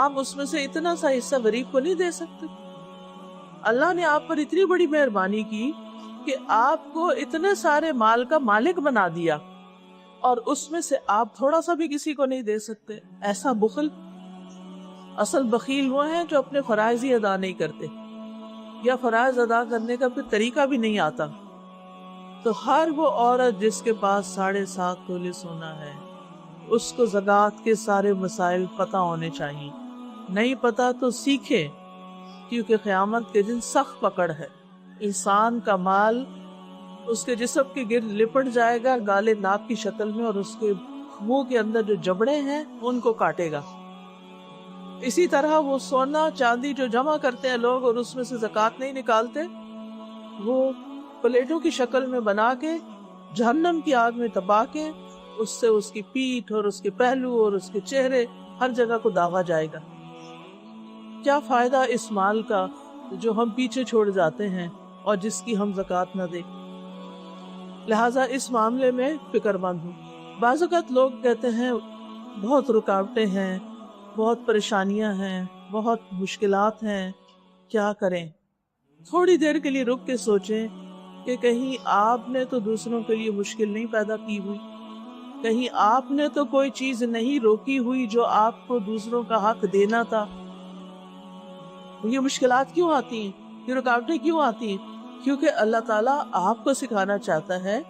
S1: آپ اس میں سے اتنا سا حصہ غریب کو نہیں دے سکتے؟ اللہ نے آپ پر اتنی بڑی مہربانی کی کہ آپ کو اتنے سارے مال کا مالک بنا دیا، اور اس میں سے آپ تھوڑا سا بھی کسی کو نہیں دے سکتے؟ ایسا بخل! اصل بخیل وہ ہیں جو اپنے فرائض ہی ادا نہیں کرتے، یا فرائض ادا کرنے کا پھر طریقہ بھی نہیں آتا۔ تو ہر وہ عورت جس کے پاس 7.5 تولے سونا ہے، اس کو زکوٰۃ کے سارے مسائل پتہ ہونے چاہیے۔ نہیں پتہ تو سیکھے، کیونکہ قیامت کے دن سخت پکڑ ہے۔ انسان کا مال اس کے جسم کے گرد لپٹ جائے گا گالے ناک کی شکل میں، اور اس کے منہ کے اندر جو جبڑے ہیں ان کو کاٹے گا۔ اسی طرح وہ سونا چاندی جو جمع کرتے ہیں لوگ اور اس میں سے زکوٰۃ نہیں نکالتے، وہ پلیٹوں کی شکل میں بنا کے جہنم کی آگ میں دبا کے اس سے اس کی پیٹھ اور اس کے پہلو اور اس کے چہرے ہر جگہ کو داغا جائے گا۔ کیا فائدہ اس مال کا جو ہم پیچھے چھوڑ جاتے ہیں اور جس کی ہم زکوٰۃ نہ دیں؟ لہٰذا اس معاملے میں فکر مند ہوں۔ بعض اوقات لوگ کہتے ہیں بہت رکاوٹیں ہیں، بہت پریشانیاں ہیں، بہت مشکلات ہیں، کیا کریں؟ تھوڑی دیر کے لیے رک کے سوچیں کہ کہیں آپ نے تو دوسروں کے لیے مشکل نہیں پیدا کی ہوئی، کہیں آپ نے تو کوئی چیز نہیں روکی ہوئی جو آپ کو دوسروں کا حق دینا تھا۔ یہ مشکلات کیوں آتی ہیں؟ یہ رکاوٹیں کیوں آتی ہیں؟ کیونکہ اللہ تعالیٰ آپ کو سکھانا چاہتا ہے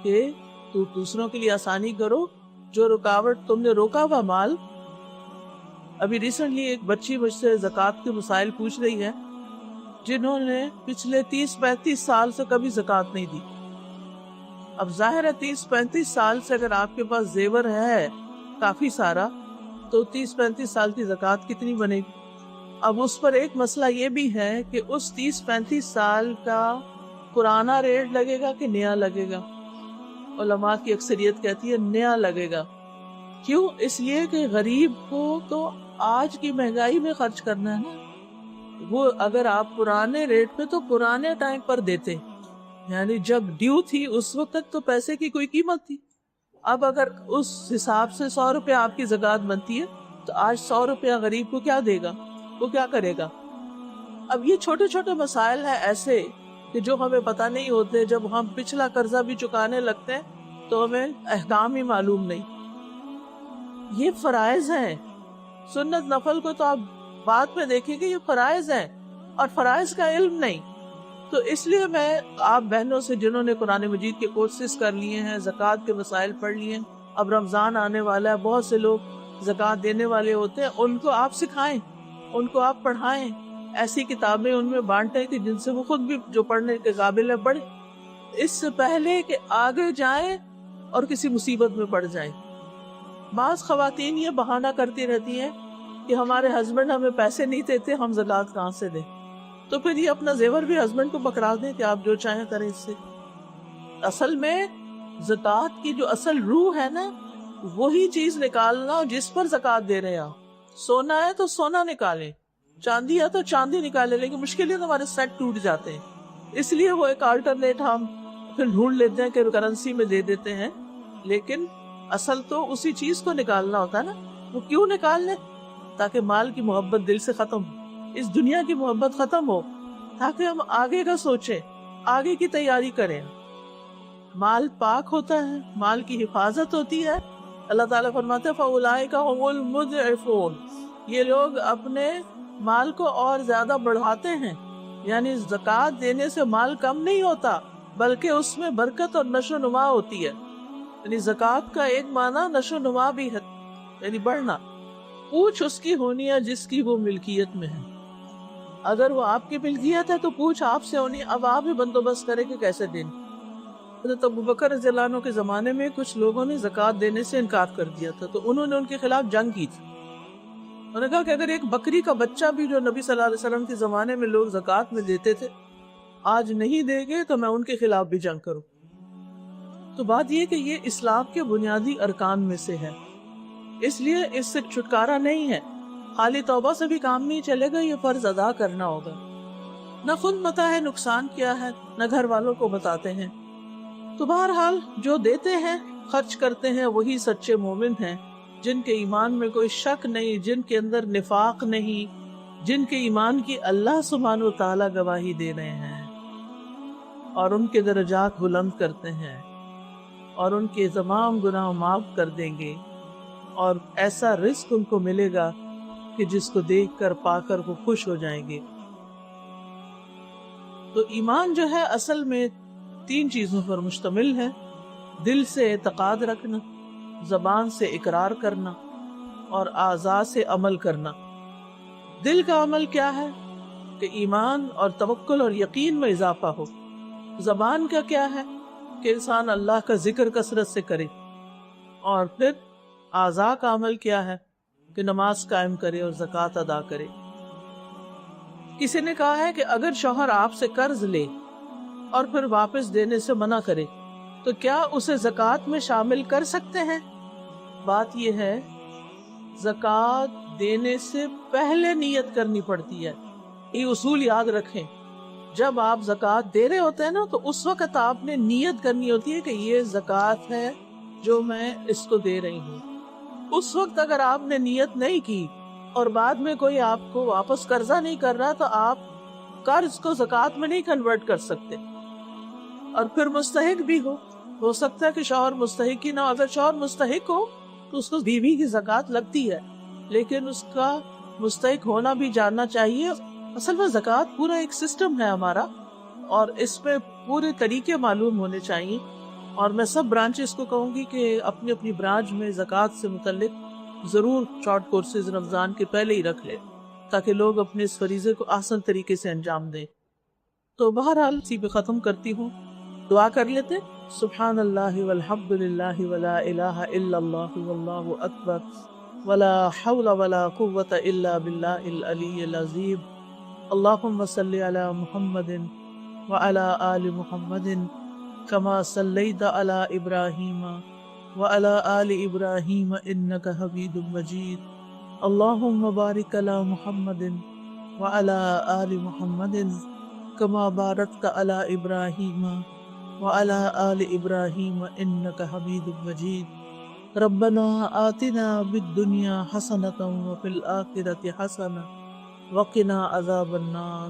S1: کہ تو دوسروں کے لیے آسانی کرو۔ جو رکاوٹ تم نے روکا ہوا مال، ابھی ریسنٹلی ایک بچی مجھ سے زکوٰۃ کے مسائل پوچھ رہی ہے جنہوں نے پچھلے 30-35 سال سے کبھی زکوٰۃ نہیں دی۔ اب ظاہر ہے 30-35 سال سے اگر آپ کے پاس زیور ہے کافی سارا، تو 30-35 سال کی زکوٰۃ کتنی بنے گی؟ اب اس پر ایک مسئلہ یہ بھی ہے کہ اس 30-35 سال کا پرانا ریٹ لگے گا کہ نیا لگے گا؟ علماء کی اکثریت کہتی ہے نیا لگے گا. کیوں؟ اس لیے کہ غریب کو تو آج کی مہنگائی میں خرچ کرنا ہے نا. وہ اگر آپ پرانے ریٹ پہ تو پرانے ٹائم پر دیتے، یعنی جب ڈیو تھی اس وقت تک تو پیسے کی کوئی قیمت تھی. اب اگر اس حساب سے 100 روپے آپ کی زکوٰۃ بنتی ہے تو آج 100 روپیہ غریب کو کیا دے گا؟ وہ کیا کرے گا؟ اب یہ چھوٹے چھوٹے مسائل ہیں ایسے کہ جو ہمیں پتہ نہیں ہوتے. جب ہم پچھلا قرضہ بھی چکانے لگتے ہیں تو ہمیں احکام ہی معلوم نہیں. یہ فرائض ہیں. سنت نفل کو تو آپ بعد میں دیکھیں گے، یہ فرائض ہیں اور فرائض کا علم نہیں. تو اس لیے میں آپ بہنوں سے جنہوں نے قرآن مجید کے کورسز کر لیے ہیں، زکوٰۃ کے مسائل پڑھ لیے ہیں، اب رمضان آنے والا ہے، بہت سے لوگ زکوٰۃ دینے والے ہوتے ہیں، ان کو آپ سکھائیں، ان کو آپ پڑھائیں، ایسی کتابیں ان میں بانٹیں کہ جن سے وہ خود بھی جو پڑھنے کے قابل ہے پڑھیں، اس سے پہلے کہ آگے جائیں اور کسی مصیبت میں پڑ جائیں. بعض خواتین یہ بہانہ کرتی رہتی ہیں کہ ہمارے ہسبینڈ ہمیں پیسے نہیں دیتے، ہم زکوٰۃ کہاں سے دیں؟ تو پھر یہ اپنا زیور بھی ہسبینڈ کو پکڑا دیں کہ آپ جو چاہیں کریں اس سے. اصل میں زکوٰۃ کی جو اصل روح ہے نا، وہی چیز نکالنا جس پر زکوٰۃ دے رہے ہیں. سونا ہے تو سونا نکالیں، چاندی ہے تو چاندی نکالیں، لیکن مشکل ہے تو ہمارے سیٹ ٹوٹ جاتے ہیں. اس لیے وہ ایک آلٹرنیٹ ہم پھر ڈھونڈ لیتے ہیں کہ کرنسی میں دے دیتے ہیں، لیکن اصل تو اسی چیز کو نکالنا ہوتا ہے نا. وہ کیوں نکال لیں؟ تاکہ مال کی محبت دل سے ختم ہو، اس دنیا کی محبت ختم ہو، تاکہ ہم آگے کا سوچیں، آگے کی تیاری کریں. مال پاک ہوتا ہے، مال کی حفاظت ہوتی ہے. اللہ تعالیٰ فرماتے ہیں فَأُولَٰئِكَ هُمُ الْمُضْعِفُونَ، یہ لوگ اپنے مال کو اور زیادہ بڑھاتے ہیں. یعنی زکوٰۃ دینے سے مال کم نہیں ہوتا، بلکہ اس میں برکت اور نشو و نما ہوتی ہے. یعنی زکوٰۃ کا ایک معنی نشو و نما بھی ہے، یعنی بڑھنا. پوچھ اس کی ہونی ہے جس کی وہ ملکیت میں ہے. اگر وہ آپ کی ملکیت ہے تو پوچھ آپ سے ہونی. اب آپ ہی بندوبست کرے کہ کیسے دیں. حضرت ابوبکر رضی اللہ عنہ کے زمانے میں کچھ لوگوں نے زکوٰۃ دینے سے انکار کر دیا تھا، تو انہوں نے ان کے خلاف جنگ کی تھی. انہوں نے کہا کہ اگر ایک بکری کا بچہ بھی جو نبی صلی اللہ علیہ وسلم کے زمانے میں لوگ زکوٰۃ میں دیتے تھے آج نہیں دیں گے تو میں ان کے خلاف بھی جنگ کروں. تو بات یہ کہ یہ اسلام کے بنیادی ارکان میں سے ہے، اس لیے اس سے چھٹکارا نہیں ہے. خالی توبہ سے بھی کام نہیں چلے گا، یہ فرض ادا کرنا ہوگا. نہ خود پتہ ہے نقصان کیا ہے، نہ گھر والوں کو بتاتے ہیں. تو بہرحال جو دیتے ہیں، خرچ کرتے ہیں، وہی سچے مومن ہیں، جن کے ایمان میں کوئی شک نہیں، جن کے اندر نفاق نہیں، جن کے ایمان کی اللہ سبحانہ و تعالیٰ گواہی دے رہے ہیں اور ان کے درجات بلند کرتے ہیں اور ان کے تمام گناہ معاف کر دیں گے، اور ایسا رزق ان کو ملے گا کہ جس کو دیکھ کر پا کر وہ خوش ہو جائیں گے. تو ایمان جو ہے اصل میں 3 چیزوں پر مشتمل ہے: دل سے اعتقاد رکھنا، زبان سے اقرار کرنا اور اعضاء سے عمل کرنا. دل کا عمل کیا ہے؟ کہ ایمان اور توکل اور یقین میں اضافہ ہو. زبان کا کیا ہے؟ کہ انسان اللہ کا ذکر کثرت سے کرے. اور پھر اعضاء کا عمل کیا ہے؟ کہ نماز قائم کرے اور زکوٰۃ ادا کرے. کسی نے کہا ہے کہ اگر شوہر آپ سے قرض لے اور پھر واپس دینے سے منع کرے تو کیا اسے زکوٰۃ میں شامل کر سکتے ہیں؟ بات یہ ہے زکوٰۃ دینے سے پہلے نیت کرنی پڑتی ہے. یہ اصول یاد رکھیں. جب آپ زکوٰۃ دے رہے ہوتے ہیں نا تو اس وقت آپ نے نیت کرنی ہوتی ہے کہ یہ زکوٰۃ ہے جو میں اس کو دے رہی ہوں. اس وقت اگر آپ نے نیت نہیں کی اور بعد میں کوئی آپ کو واپس قرضہ نہیں کر رہا تو آپ قرض کو زکوٰۃ میں نہیں کنورٹ کر سکتے. اور پھر مستحق بھی ہو سکتا ہے کہ شوہر مستحق ہی نہ ہو. اگر شوہر مستحق ہو تو اس کو بیوی کی زکوٰۃ لگتی ہے، لیکن اس کا مستحق ہونا بھی جاننا چاہیے. اصل میں زکوٰۃ پورا ایک سسٹم ہے ہمارا، اور اس پہ پورے طریقے معلوم ہونے چاہیے. اور میں سب برانچز کو کہوں گی کہ اپنی اپنی برانچ میں زکوٰۃ سے متعلق ضرور شارٹ کورسز رمضان کے پہلے ہی رکھ لیں تاکہ لوگ اپنے اس فریضے کو آسان طریقے سے انجام دیں. تو بہرحال اسی پہ ختم کرتی ہوں. دعا کر لیتے. سبحان اللہ والحمد للہ ولا الہ الا اللہ واللہ اکبر वला हौला वला कुव्वता इल्ला बिल्लाहिल अलिय्यिल अज़ीम। अल्लाहुम्मा सल्लि अला मुहम्मदिन व अला आलि मुहम्मदिन कमा सल्लैता अला इब्राहीम व अला आलि इब्राहीम इन्नका हमीदुम मजीद। अल्लाहुम्मा बारिक अला मुहम्मदिन व अला आलि मुहम्मदिन कमा बारकता अला इब्राहीम व अला आलि इब्राहीम इन्नका हमीदुम मजीद। रब्बना आतिना बिद्दुनिया हसनतम व फिल आखिरति हसना व क़िना अज़ाबन्नार।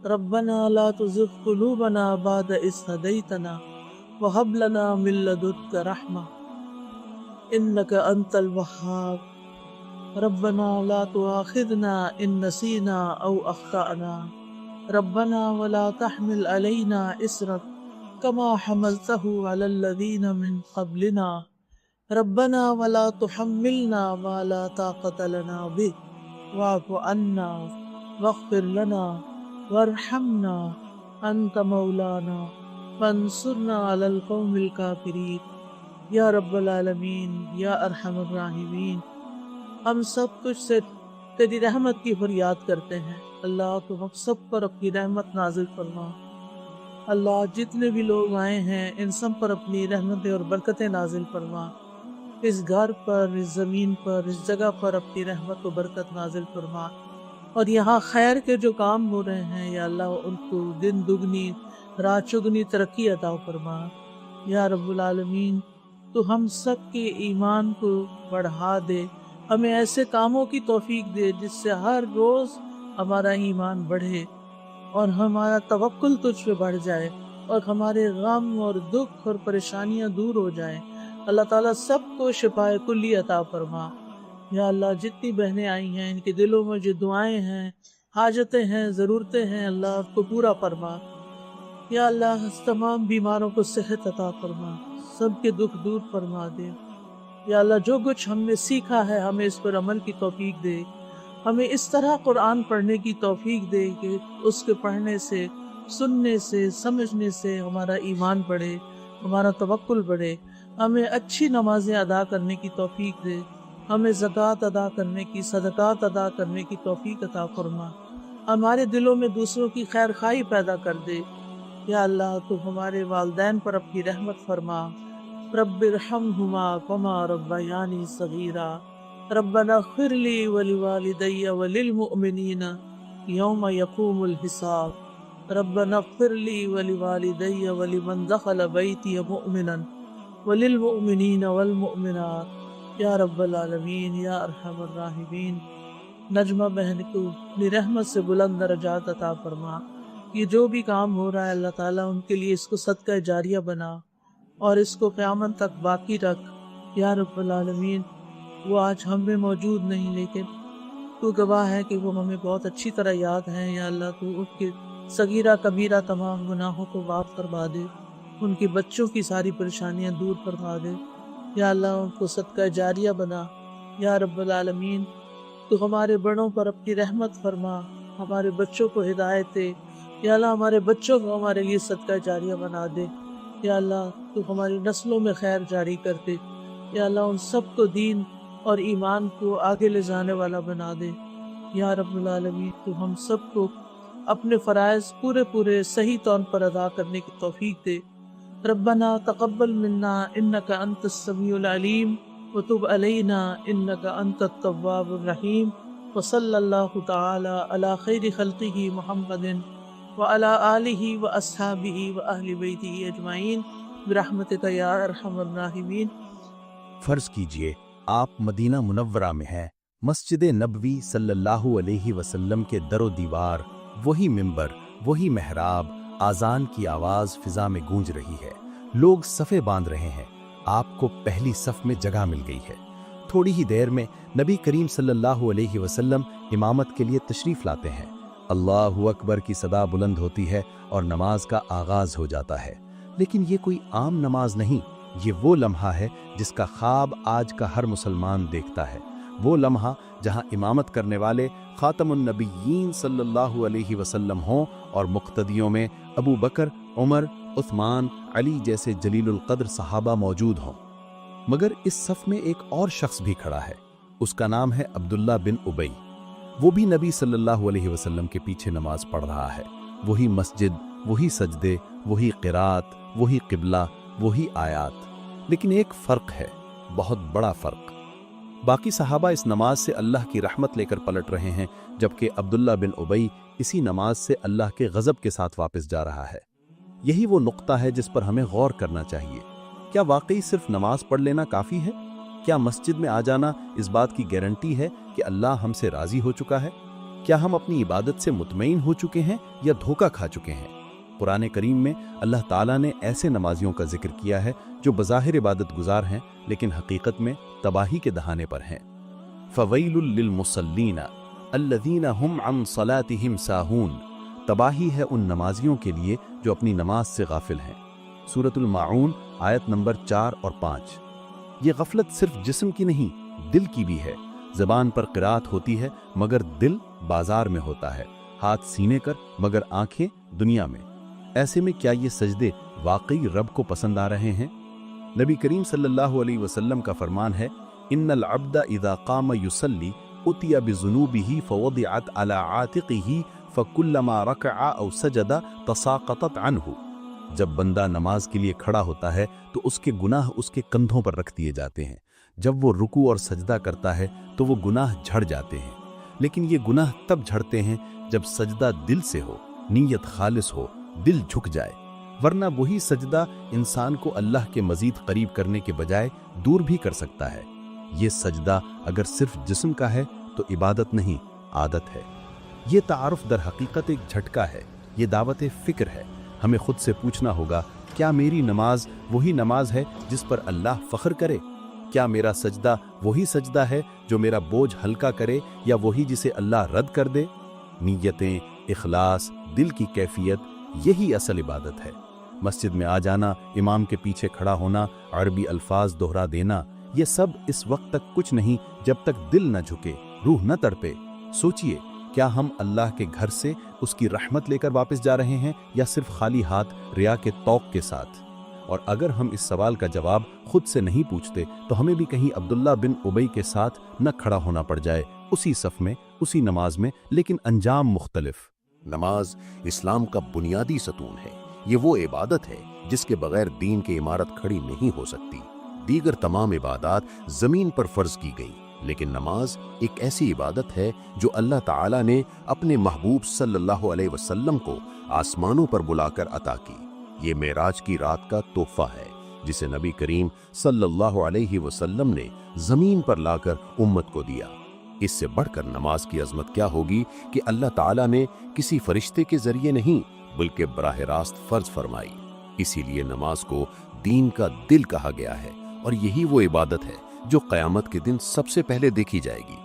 S1: रब्बना ला तुज़िग़ क़ुलूबना बअद इज़ हदैतना व हब लना मिन लदुन्का रहमा इन्नका अंतल वह्हाब। रब्बना ला तुआख़िज़ना इन नसीना औ अख़्ताअना। रब्बना वला तहमिल अलैना इस्रन कमा हमलतहु अलल लज़ीना मिन क़ब्लिना। रब्बना वला तुहम्मिलना मा ला ताक़त लना बिहि वाअफ़ु अन्ना वग़फ़िर लना वरहमना अंत मौलाना फंसुरना अलल क़ौमिल काफ़िरीन। या रब्बल आलमीन या अरहमर राहिमीन, हम सब तुझ से तेरी रहमत की फरियाद करते हैं। अल्लाह तो हम सब पर अपनी रहमत नाजिल फरमा। अल्लाह जितने भी लोग आए हैं इन सब पर अपनी रहमतें और बरकतें नाजिल फरमा। इस घर पर, इस ज़मीन पर, इस जगह पर अपनी रहमत व बरकत नाजिल फरमा। और यहाँ खैर के जो काम हो रहे हैं या अल्लाह उनको दिन दुगनी रात चुगनी तरक्की अता फरमा। या रब्बुल आलमीन, तो हम सब के ईमान को बढ़ा दे, हमें ऐसे कामों की तौफीक दे जिससे हर रोज़ हमारा ईमान बढ़े और हमारा तवक्कुल तुझ पे बढ़ जाए और हमारे गम और दुख और परेशानियां दूर हो जाएं। अल्लाह ताला सबको शिफाए कुल्ली अता फरमा। या अल्लाह जितनी बहनें आई हैं इनके दिलों में जो दुआएं हैं, हाजतें हैं, ज़रूरतें हैं, अल्लाह उसको पूरा फरमा। या अल्लाह तमाम बीमारों को सेहत अता फरमा, सबके दुख दूर फरमा दे। या अल्लाह जो कुछ हमने सीखा है हमें इस पर अमल की तौफीक दे। हमें इस तरह कुरान पढ़ने की तौफीक दे कि उसके पढ़ने से, सुनने से, समझने से हमारा ईमान बढ़े, हमारा तवक्कुल बढ़े। हमें अच्छी नमाजें अदा करने की तौफीक दे, हमें ज़कात अदा करने की, सदक़ात अदा करने की तौफीक अता फरमा। हमारे दिलों में दूसरों की खैर खाई पैदा कर दे। या अल्लाह तो हमारे वालिदैन पर अपनी रहमत फरमा। रब्बिरहमहुमा कमा रब्बयानी सगीरा। रब्बना ग़फ़िरली व लिवालिदैया व लिलमुअमिनीना यौम यक़ूमुल हिसाब। रब्बना ग़फ़िरली व लिवालिदैया व लिमन दख़ल बैती मुअमिनन व लिलमुअमिनीना वल मुअमिनात। या रब्बल आलमीन या अरहमर राहिमीन, नजमा बहन को अपनी रहमत से बुलंद दरजात अता फरमा। ये जो भी काम हो रहा है अल्लाह ताला उनके लिए इसको सदका जारिया बना और इसको क़यामत तक बाकी रख। या रब्बल आलमीन, वो आज हम में मौजूद नहीं लेकिन तू गवाह है कि वो हमें बहुत अच्छी तरह याद है। या अल्लाह तू उनके सगीरा कबीरा तमाम गुनाहों को माफ़ फरमा दे, उनके बच्चों की सारी परेशानियां दूर फरमा दे। या अल्लाह उनको सदका जारिया बना। या रब्बल आलमीन, तो हमारे बड़ों पर अपनी रहमत फरमा, हमारे बच्चों को हिदायत दे। या अल्लाह हमारे बच्चों को हमारे लिए सदका जारिया बना दे। या अल्लाह तो हमारी नस्लों में खैर जारी कर दे। या अल्लाह उन सब को दीन और ईमान को आगे ले जाने वाला बना दे। या रब्बुल आलमीन, तो हम सबको अपने फ़राइज़ पूरे पूरे सही तौर पर अदा करने की तौफीक दे। रब्बना तक़ब्बल मिन्ना इन्नका अंतस समीउल अलीम व तुब अलैना इन्नका अंतत तव्वाबुर रहीम। व सल्लल्लाहु तआला अला खैरि खल्क़िही मुहम्मदिन व अला आलिही व अस्हाबिही व अहलि बैतिही अजमाइन बिरहमतिका या अरहमर राहिमीन।
S2: फर्ज कीजिए आप मदीना मुनव्वरा में हैं, मस्जिद नबवी सल्लल्लाहु अलैहि वसल्लम के दरो दीवार, वही मिंबर, वही मेहराब, आज़ान की आवाज़ फिज़ा में गूंज रही है, लोग सफ़े बांध रहे हैं, आपको पहली सफ़ में जगह मिल गई है। थोड़ी ही देर में नबी करीम सल्लल्लाहु अलैहि वसल्लम इमामत के लिए तशरीफ़ लाते हैं। अल्लाहु अकबर की सदा बुलंद होती है और नमाज का आगाज़ हो जाता है। लेकिन ये कोई आम नमाज नहीं, ये वो लम्हा है जिसका ख्वाब आज का हर मुसलमान देखता है। वो लम्हा जहां इमामत करने वाले खातमुन नबिय्यीन सल्लल्लाहु अलैहि वसल्लम हों और मुक्तदियों में अबू बकर, उमर, उस्मान, अली जैसे जलीलुल क़द्र सहाबा मौजूद हों। मगर इस सफ़ में एक और शख्स भी खड़ा है, उसका नाम है अब्दुल्ला बिन उबई। वो भी नबी सल्लल्लाहु अलैहि वसल्लम के पीछे नमाज पढ़ रहा है। वही मस्जिद, वही सजदे, वही क़िरात, वही क़िबला, वही आयात। लेकिन एक फ़र्क है, बहुत बड़ा फ़र्क। बाकी सहाबा इस नमाज से अल्लाह की रहमत लेकर पलट रहे हैं, जबकि अब्दुल्ला बिन उबई इसी नमाज से अल्लाह के गज़ब के साथ वापस जा रहा है। यही वो नुक्ता है जिस पर हमें गौर करना चाहिए। क्या वाकई सिर्फ नमाज पढ़ लेना काफ़ी है? क्या मस्जिद में आ जाना इस बात की गारंटी है कि अल्लाह हमसे राज़ी हो चुका है? क्या हम अपनी इबादत से मुतमईन हो चुके हैं या धोखा खा चुके हैं? कुरान करीम में अल्लाह ताला ने ऐसे नमाजियों का जिक्र किया है जो बज़ाहिर इबादत गुजार हैं, लेकिन हकीकत में तबाही के दहाने पर हैं। फ़वैलुल लिल मुसल्लीना अल्लज़ीना हुम अन सलातिहिम साहून। तबाही है उन नमाजियों के लिए जो अपनी नमाज से गाफिल हैं। सूरतुल माऊन आयत नंबर 4 और 5। ये गफलत सिर्फ जिस्म की नहीं, दिल की भी है। ज़बान पर क़िरात होती है मगर दिल बाजार में होता है, हाथ सीने कर मगर आंखें दुनिया में। ऐसे में क्या ये सजदे वाकई रब को पसंद आ रहे हैं? नबी करीम सल्लल्लाहु अलैहि वसल्लम का फरमान है, इन्नल अब्दा इज़ा क़ाम युसल्ली उतिया बिज़ुनूबिही फ़वदिअत अला आतिक़िही फ़कुल्लमा रकअ औ सजदा तसाक़तत अन्हु। जब बंदा नमाज के लिए खड़ा होता है तो उसके गुनाह उसके कंधों पर रख दिए जाते हैं। जब वो रुकू और सजदा करता है तो वो गुनाह झड़ जाते हैं। लेकिन ये गुनाह तब झड़ते हैं जब सजदा दिल से हो, नीयत खालिस हो, दिल झुक जाए। वरना वही सजदा इंसान को अल्लाह के मजीद करीब करने के बजाय दूर भी कर सकता है। ये सजदा अगर सिर्फ जिस्म का है तो इबादत नहीं, आदत है। ये तारुफ दर हकीकत एक झटका है, ये दावत फिक्र है। हमें खुद से पूछना होगा, क्या मेरी नमाज वही नमाज है जिस पर अल्लाह फख्र करे? क्या मेरा सजदा वही सजदा है जो मेरा बोझ हल्का करे, या वही जिसे अल्लाह रद्द कर दे? नीयतें, इखलास, दिल की कैफियत, यही असल इबादत है। मस्जिद में आ जाना, इमाम के पीछे खड़ा होना, अरबी अल्फाज दोहरा देना, ये सब इस वक्त तक कुछ नहीं जब तक दिल न झुके, रूह न तड़पे। सोचिए, क्या हम अल्लाह के घर से उसकी रहमत लेकर वापस जा रहे हैं या सिर्फ खाली हाथ रिया के तौक के साथ? और अगर हम इस सवाल का जवाब खुद से नहीं पूछते तो हमें भी कहीं अब्दुल्ला बिन उबई के साथ न खड़ा होना पड़ जाए, उसी सफ में, उसी नमाज में, लेकिन अंजाम मुख्तलिफ।
S3: नमाज इस्लाम का बुनियादी सतून है। ये वो इबादत है जिसके बगैर दीन की इमारत खड़ी नहीं हो सकती। दीगर तमाम इबादत जमीन पर फर्ज की गई, लेकिन नमाज एक ऐसी इबादत है जो अल्लाह ताला ने अपने महबूब सल्लल्लाहु अलैहि वसल्लम को आसमानों पर बुलाकर अता की। ये मेराज की रात का तोहफा है जिसे नबी करीम सल्लल्लाहु अलैहि वसल्लम ने जमीन पर लाकर उम्मत को दिया। इससे बढ़कर नमाज की अजमत क्या होगी कि अल्लाह ताला ने किसी फरिश्ते के जरिए नहीं बल्कि बराह रास्त फर्ज फरमाई। इसीलिए नमाज को दीन का दिल कहा गया है और यही वो इबादत है जो क़यामत के दिन सबसे पहले देखी जाएगी।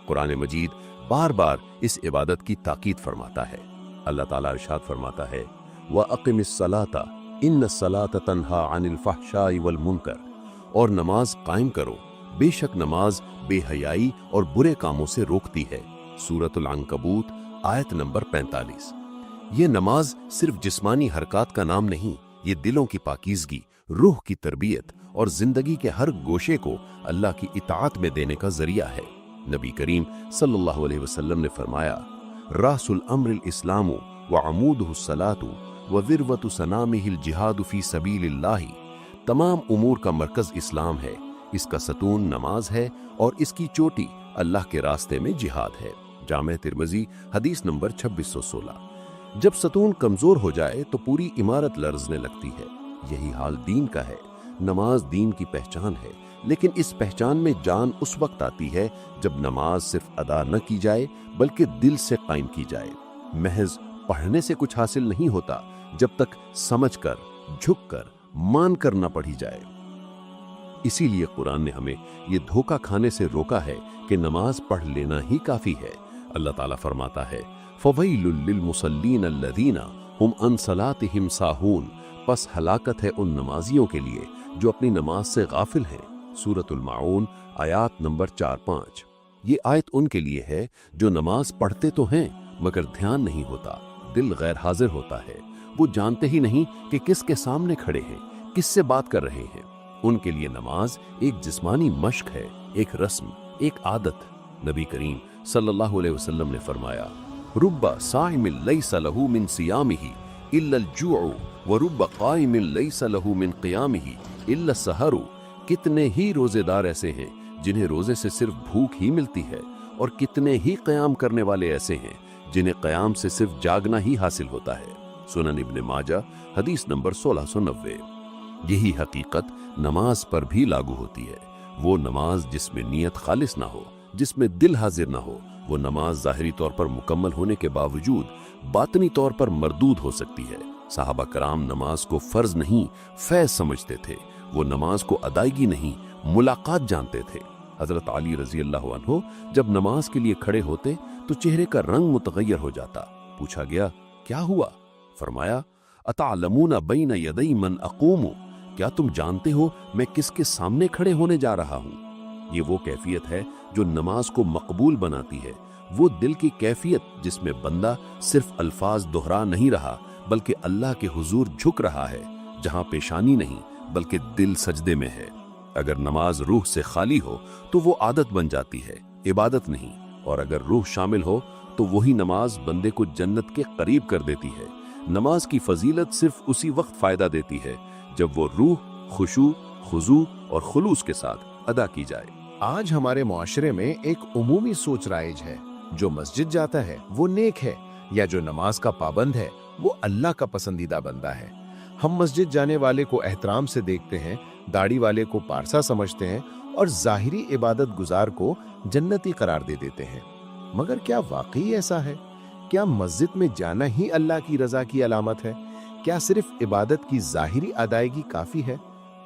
S3: कुरान मजीद बार बार इस इबादत की ताकीद फरमाता है। अल्लाह ताला इरशाद फरमाता है, व अक़िमिस सलाता इन्नस्सलाता तन्हा अनिल फ़हशाई वल मुनकर। और नमाज कायम करो, बेशक नमाज बेहयाई और बुरे कामों से रोकती है। सूरतुल अंकबूत आयत नंबर 45। ये नमाज सिर्फ जिस्मानी हरकत का नाम नहीं, ये दिलों की पाकीज़गी, रूह की तरबियत और जिंदगी के हर गोशे को अल्लाह की इताअत में देने का जरिया है। नबी करीम सल्लल्लाहु अलैहि वसल्लम ने फरमाया, रासुल अम्रिल इस्लामु व अमूदुहु सलातु व ज़िरवतु सनामिहिल जिहादु फी सबीलिल्लाहि। तमाम उमूर का मरकज इस्लाम है, इसका सतून नमाज है और इसकी चोटी अल्लाह के रास्ते में जिहाद है। जामे तिर्मिज़ी हदीस नंबर 2616। जब सतून कमजोर हो जाए तो पूरी इमारत लर्जने लगती है। यही हाल दीन का है। नमाज दीन की पहचान है, लेकिन इस पहचान में जान उस वक्त आती है जब नमाज सिर्फ अदा न की जाए बल्कि दिल से कायम की जाए। महज पढ़ने से कुछ हासिल नहीं होता जब तक समझकर, झुककर, मानकर न पढ़ी जाए। इसीलिए कुरान ने हमें ये धोखा खाने से रोका है कि नमाज पढ़ लेना ही काफी है। अल्लाह ताला फरमाता है, फ़वैलुल लिल मुसल्लीन अल्लज़ीना हुम अन सलातिहिम साहून। पस हलाकत है उन नमाजियों के लिए जो अपनी नमाज से गाफिल हैं। सूरतुल माऊन आयात नंबर 4-5। ये आयत उनके लिए है जो नमाज पढ़ते तो हैं मगर ध्यान नहीं होता, दिल गैर हाजिर होता है। वो जानते ही नहीं कि किसके सामने खड़े हैं, किससे बात कर रहे हैं। उनके लिए नमाज एक जिस्मानी मश्क है, एक रस्म, ایک عادت نبی کریم सल्लल्लाहु अलैहि वसल्लम ने फरमाया, रुब्बा साइमिन लैसा लहू मिन सियामिही इल्ला अल-जुअ व रुब्बा काइमिन लैसा लहू मिन क़ियामिही इल्ला सहरु। कितने ही रोजेदार ऐसे हैं जिन्हें रोजे से सिर्फ भूख ही मिलती है, और कितने ही क़याम करने वाले ऐसे हैं जिन्हें क़याम से सिर्फ जागना ही हासिल होता है। सुनन इब्न माजा हदीस नंबर 1690। यही हकीकत नमाज पर भी लागू होती है। वो नमाज जिसमें नियत खालिस ना हो, जिसमें दिल हाजिर ना हो, वो नमाज ज़ाहिरी तौर पर मुकम्मल होने के बावजूद बातनी तौर पर मरदूद हो सकती है। सहाबा कराम नमाज को फ़र्ज नहीं फैज़ समझते थे। वो नमाज को अदायगी नहीं मुलाकात जानते थे। हज़रत अली रज़ी अल्लाह अन्हु जब नमाज के लिए खड़े होते तो चेहरे का रंग मुतगय्यर हो जाता। पूछा गया, क्या हुआ? फरमाया, अतअलमूना बैन यदै मन अक़ूमु, क्या तुम जानते हो मैं किसके सामने खड़े होने जा रहा हूँ? ये वो कैफियत है जो नमाज को मकबूल बनाती है, वो दिल की कैफियत जिसमें बंदा सिर्फ अल्फाज दोहरा नहीं रहा बल्कि अल्लाह के हुजूर झुक रहा है, जहाँ पेशानी नहीं बल्कि दिल सजदे में है। अगर नमाज रूह से खाली हो तो वो आदत बन जाती है, इबादत नहीं, और अगर रूह शामिल हो तो वही नमाज बंदे को जन्नत के करीब कर देती है। नमाज की फजीलत सिर्फ उसी वक्त फायदा देती है जब वो रूह खुशू, खुजू और खुलूस के साथ अदा की जाए।
S2: आज हमारे मुआशरे में एक उमूमी सोच राइज है, जो मस्जिद जाता है वो नेक है, या जो नमाज का पाबंद है वो अल्लाह का पसंदीदा बंदा है। हम मस्जिद जाने वाले को एहतराम से देखते हैं, दाढ़ी वाले को पारसा समझते हैं और ज़ाहिरी इबादत गुजार को जन्नती करार दे देते हैं। मगर क्या वाकई ऐसा है? क्या मस्जिद में जाना ही अल्लाह की रजा की अलामत है? क्या सिर्फ इबादत की ज़ाहिरी अदायगी काफ़ी है?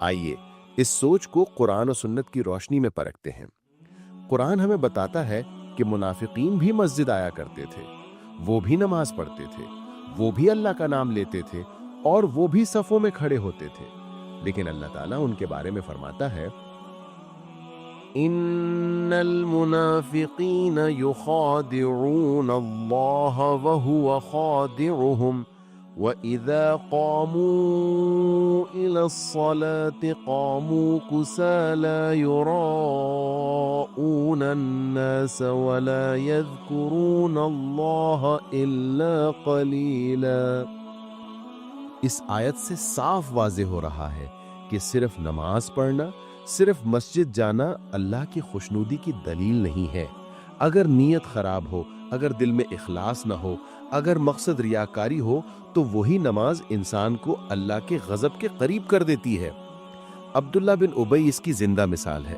S2: आइए इस सोच को कुरान और सुन्नत की रोशनी में परखते हैं। कुरान हमें बताता है कि मुनाफिकीन भी मस्जिद आया करते थे, वो भी नमाज पढ़ते थे, वो भी अल्लाह का नाम लेते थे और वो भी सफ़ों में खड़े होते थे। लेकिन अल्लाह ताला उनके बारे में फरमाता है, इन्नल मुनाफिकीन युखादिऊन अल्लाह व हुवा खादिउहुम व इज़ा क़ामू इलस्सलाति क़ामू कुसाला युराऊन अन्नास व ला यज़कुरून अल्लाह इल्ला क़लीला। इस आयत से साफ वाज़ेह हो रहा है कि सिर्फ नमाज पढ़ना, सिर्फ मस्जिद जाना अल्लाह की खुशनुदी की दलील नहीं है। अगर नीयत खराब हो, अगर दिल में इखलास न हो, अगर मकसद रियाकारी हो, तो वही नमाज इंसान को अल्लाह के गजब के करीब कर देती है। अब्दुल्ला बिन उबई इसकी जिंदा मिसाल है।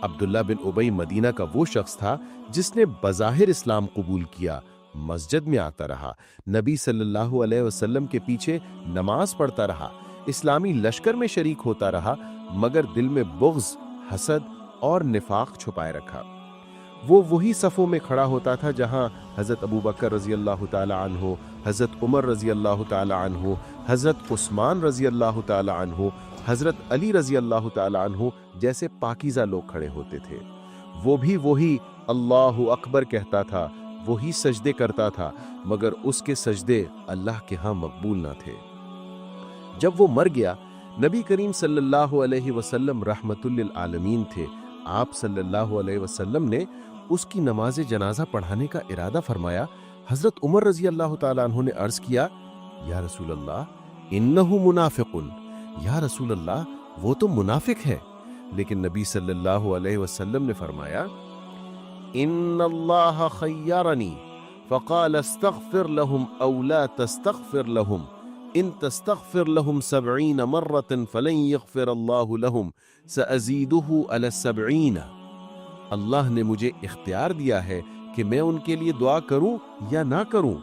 S2: अब्दुल्ला बिन उबई मदीना का वो शख्स था जिसने बज़ाहिर इस्लाम कबूल किया, मस्जिद में आता रहा, नबी सल्लल्लाहु अलैहि वसल्लम के पीछे नमाज पढ़ता रहा, इस्लामी लश्कर में शरीक होता रहा, मगर दिल में बुग़्ज़, हसद और निफाक छुपाए रखा। वो वही सफ़ों में खड़ा होता था जहां हज़रत अबू बकर रज़ी अल्लाह ताला अन्हु, हज़रत उमर रज़ी अल्लाह ताला अन्हु, हज़रत उस्मान रज़ी अल्लाह ताला अन्हु, हज़रत अली रज़ी अल्लाह ताला अन्हु जैसे पाकीज़ा लोग खड़े होते थे। वो भी वही अल्लाहु अकबर कहता था, वही सजदे करता था, मगर उसके सजदे अल्लाह के यहाँ मकबूल ना थे। जब वो मर गया, नबी करीम सल्लल्लाहु अलैहि वसल्लम रहमतुल लिल आलमीन थे। आप सल्लल्लाहु अलैहि वसल्लम ने उसकी नमाज जनाजा पढ़ाने का इरादा फरमाया। हजरत उमर रजी अल्लाह ताला अन्हु ने अर्ज किया, या रसूल अल्लाह इन्नहु मुनाफिकुन, या रसूल अल्लाह वो तो मुनाफिक है। लेकिन नबी सल्लल्लाहु अलैहि वसल्लम ने फरमाया, इन्नल्लाह खय्यरनी फ़क़ाल अस्तग़फ़िर लहुम औ ला तस्तग़फ़िर लहुम, इन तस्तग़फ़िर लहुम 70 मर्रतन फ़लन यग़फ़िर अल्लाहु लहुम सअज़ीदुहु अला 70। अल्लाह ने मुझे इख्तियार दिया है कि मैं उनके लिए दुआ करूं या ना करूं।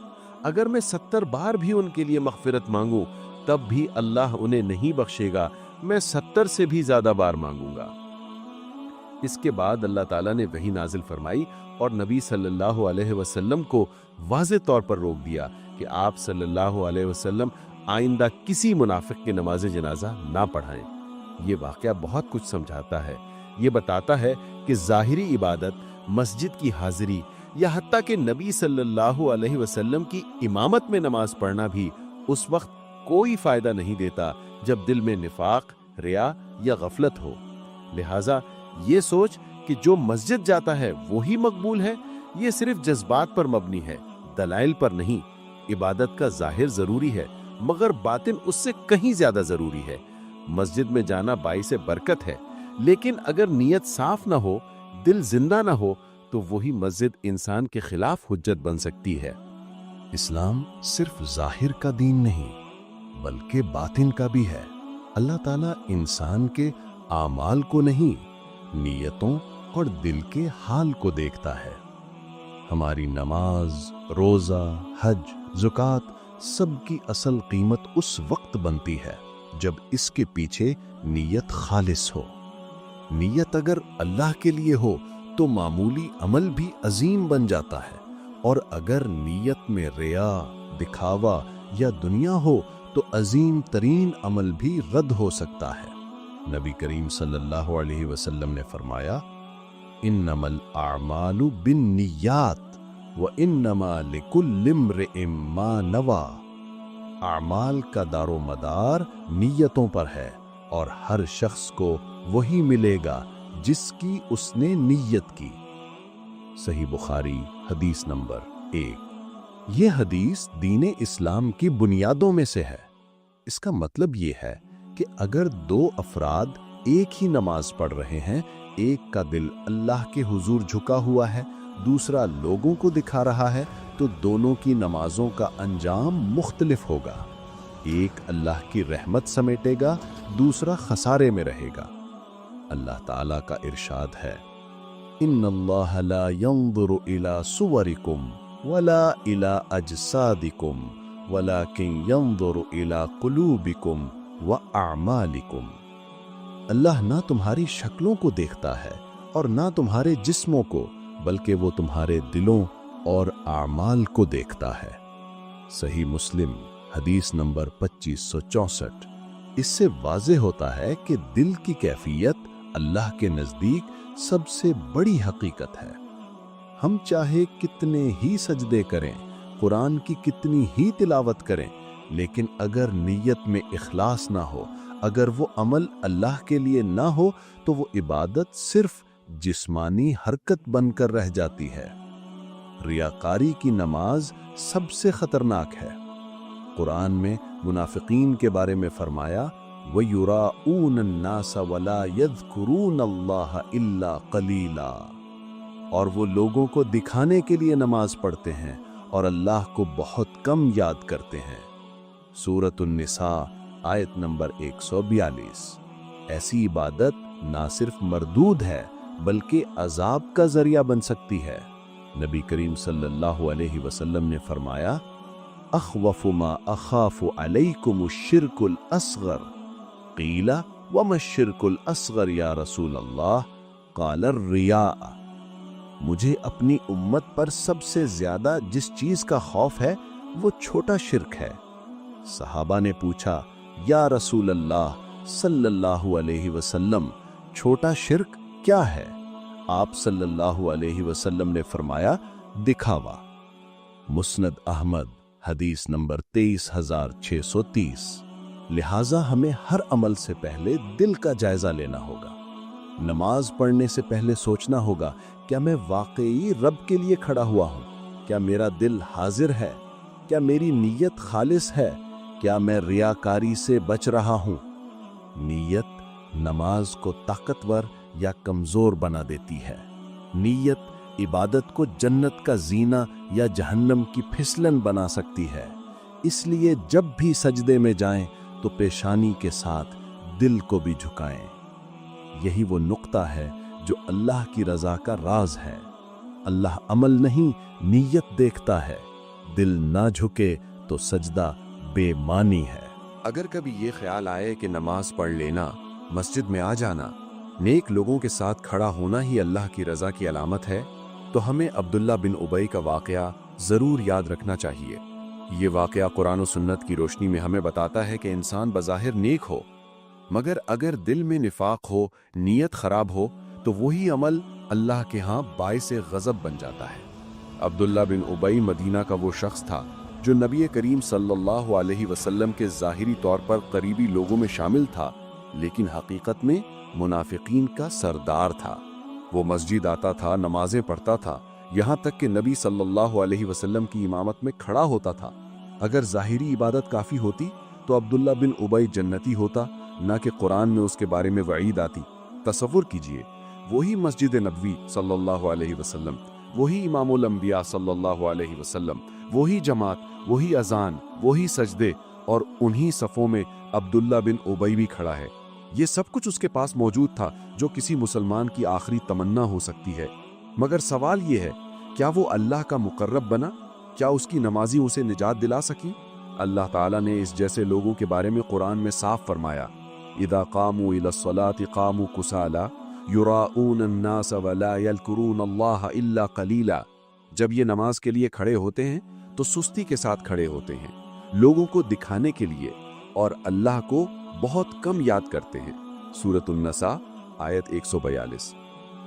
S2: अगर मैं 70 बार भी उनके लिए मग़फ़िरत मांगूं तब भी अल्लाह उन्हें नहीं बख्शेगा, मैं 70 से भी ज़्यादा बार मांगूंगा। इसके बाद अल्लाह ताला ने वही नाजिल फरमाई और नबी सल्लल्लाहु अलैहि वसल्लम को वाज़े तौर पर रोक दिया कि आप सल्लल्लाहु अलैहि वसल्लम आइंदा किसी मुनाफिक की नमाज जनाजा ना पढ़ाएं। ये वाक़या बहुत कुछ समझाता है। ये बताता है कि ज़ाहिरी इबादत, मस्जिद की हाजिरी या हत्ता कि नबी सल्लल्लाहु अलैहि वसल्लम की इमामत में नमाज पढ़ना भी उस वक्त कोई फ़ायदा नहीं देता जब दिल में निफाक, रिया या गफलत हो। लिहाजा ये सोच
S3: کہ جو مسجد جاتا ہے وہی مقبول ہے، یہ صرف جذبات پر مبنی ہے، دلائل پر نہیں۔ عبادت کا ظاہر ضروری ہے مگر باطن اس سے کہیں زیادہ ضروری ہے۔ مسجد میں جانا باعث برکت ہے، لیکن اگر نیت صاف نہ ہو، دل زندہ نہ ہو، تو وہی مسجد انسان کے خلاف حجت بن سکتی ہے۔
S2: اسلام صرف ظاہر کا دین نہیں بلکہ باطن کا بھی ہے۔ اللہ تعالیٰ انسان کے اعمال کو نہیں، نیتوں اور دل کے حال کو دیکھتا ہے۔ ہماری نماز، روزہ، حج، زکوٰۃ سب کی اصل قیمت اس وقت بنتی ہے جب اس کے پیچھے نیت خالص ہو۔ نیت اگر اللہ کے لیے ہو تو معمولی عمل بھی عظیم بن جاتا ہے، اور اگر نیت میں ریا، دکھاوا یا دنیا ہو تو عظیم ترین عمل بھی رد ہو سکتا ہے۔ نبی کریم صلی اللہ علیہ وسلم نے فرمایا، انما الاعمال بالنیات وانما لکل امرئ ما نوی۔ اعمال کا دار و مدار نیتوں پر ہے، اور ہر شخص کو وہی ملے گا جس کی اس نے نیت کی۔ صحیح بخاری حدیث نمبر 1۔ یہ حدیث دین اسلام کی بنیادوں میں سے ہے۔ اس کا مطلب یہ ہے کہ اگر دو افراد ایک ہی نماز پڑھ رہے ہیں، ایک کا دل اللہ کے حضور جھکا ہوا ہے، دوسرا لوگوں کو دکھا رہا ہے، تو دونوں کی نمازوں کا انجام مختلف ہوگا۔ ایک اللہ کی رحمت سمیٹے گا، دوسرا خسارے میں رہے گا۔ اللہ تعالیٰ کا ارشاد ہے، ان اللہ لا ينظر الى صورکم ولا الى اجسادکم ولكن ينظر الى قلوبکم واعمالکم۔ اللہ نہ تمہاری شکلوں کو دیکھتا ہے اور نہ تمہارے جسموں کو، بلکہ وہ تمہارے دلوں اور اعمال کو دیکھتا ہے۔ صحیح مسلم حدیث نمبر 2564۔ اس سے واضح ہوتا ہے کہ دل کی کیفیت اللہ کے نزدیک سب سے بڑی حقیقت ہے۔ ہم چاہے کتنے ہی سجدے کریں، قرآن کی کتنی ہی تلاوت کریں، لیکن اگر نیت میں اخلاص نہ ہو، اگر وہ عمل اللہ کے لیے نہ ہو، تو وہ عبادت صرف جسمانی حرکت بن کر رہ جاتی ہے۔ ریاکاری کی نماز سب سے خطرناک ہے۔ قرآن میں منافقین کے بارے میں فرمایا، وَيُرَاءُونَ النَّاسَ وَلَا يَذْكُرُونَ اللَّهَ إِلَّا قَلِيلًا، اور وہ لوگوں کو دکھانے کے لیے نماز پڑھتے ہیں اور اللہ کو بہت کم یاد کرتے ہیں۔ سورۃ النساء آیت نمبر 142۔ ایسی عبادت نہ صرف مردود ہے بلکہ عذاب کا ذریعہ بن سکتی ہے۔ نبی کریم صلی اللہ علیہ وسلم نے فرمایا، اخوف ما اخاف علیکم الشرک الاصغر۔ قیل وما الشرک الاصغر یا رسول اللہ؟ قال الریاء۔ مجھے اپنی امت پر سب سے زیادہ جس چیز کا خوف ہے وہ چھوٹا شرک ہے۔ صحابہ نے پوچھا، یا رسول اللہ صلی اللہ علیہ وسلم، چھوٹا شرک کیا ہے؟ آپ صلی اللہ علیہ وسلم نے فرمایا، دکھاوا۔ مسند احمد حدیث نمبر 23630۔ لہٰذا ہمیں ہر عمل سے پہلے دل کا جائزہ لینا ہوگا۔ نماز پڑھنے سے پہلے سوچنا ہوگا، کیا میں واقعی رب کے لیے کھڑا ہوا ہوں؟ کیا میرا دل حاضر ہے؟ کیا میری نیت خالص ہے؟ کیا میں ریاکاری سے بچ رہا ہوں؟ نیت نماز کو طاقتور یا کمزور بنا دیتی ہے۔ نیت عبادت کو جنت کا زینہ یا جہنم کی پھسلن بنا سکتی ہے۔ اس لیے جب بھی سجدے میں جائیں تو پیشانی کے ساتھ دل کو بھی جھکائیں۔ یہی وہ نقطہ ہے جو اللہ کی رضا کا راز ہے۔ اللہ عمل نہیں، نیت دیکھتا ہے۔ دل نہ جھکے تو سجدہ بے معنی ہے۔
S3: اگر کبھی یہ خیال آئے کہ نماز پڑھ لینا، مسجد میں آ جانا، نیک لوگوں کے ساتھ کھڑا ہونا ہی اللہ کی رضا کی علامت ہے، تو ہمیں عبداللہ بن ابی کا واقعہ ضرور یاد رکھنا چاہیے۔ یہ واقعہ قرآن و سنت کی روشنی میں ہمیں بتاتا ہے کہ انسان بظاہر نیک ہو، مگر اگر دل میں نفاق ہو، نیت خراب ہو، تو وہی عمل اللہ کے ہاں باعث غضب بن جاتا ہے۔ عبداللہ بن ابی مدینہ کا وہ شخص تھا جو نبی کریم صلی اللہ علیہ وسلم کے ظاہری طور پر قریبی لوگوں میں شامل تھا، لیکن حقیقت میں منافقین کا سردار تھا۔
S4: वो मस्जिद आता था, नमाजें पढ़ता था, यहाँ तक कि नबी सल्लल्लाहु अलैहि वसल्लम की इमामत में खड़ा होता था। अगर ज़ाहिरी इबादत काफ़ी होती तो अब्दुल्ला बिन उबई जन्नती होता, ना कि कुरान में उसके बारे में वईद आती। तसव्वुर कीजिए, वही मस्जिद नबवी सल्लल्लाहु अलैहि वसल्लम, वही इमामुल अंबिया सल्लल्लाहु अलैहि वसल्लम, वही जमात, वही अजान, वही सजदे, और उन्हीं सफ़ों में अब्दुल्ला बिन उबई भी खड़ा है। ये सब कुछ उसके पास मौजूद था जो किसी मुसलमान की आखिरी तमन्ना हो सकती है। मगर सवाल ये है, क्या वो अल्लाह का मुकर्रब बना? क्या उसकी नमाजी उसे निजात दिला सकी? अल्लाह ताला ने इस जैसे लोगों के बारे में कुरान में साफ फरमाया, इदा कामू इलस्सलाति कामू कुसाला युराऊन अन्नास वला यज़कुरून अल्लाह इल्ला कलीला। जब ये नमाज के लिए खड़े होते हैं तो सुस्ती के साथ खड़े होते हैं, लोगों को दिखाने के लिए, और अल्लाह को बहुत कम याद करते हैं। सूरतुन नसा आयत 142।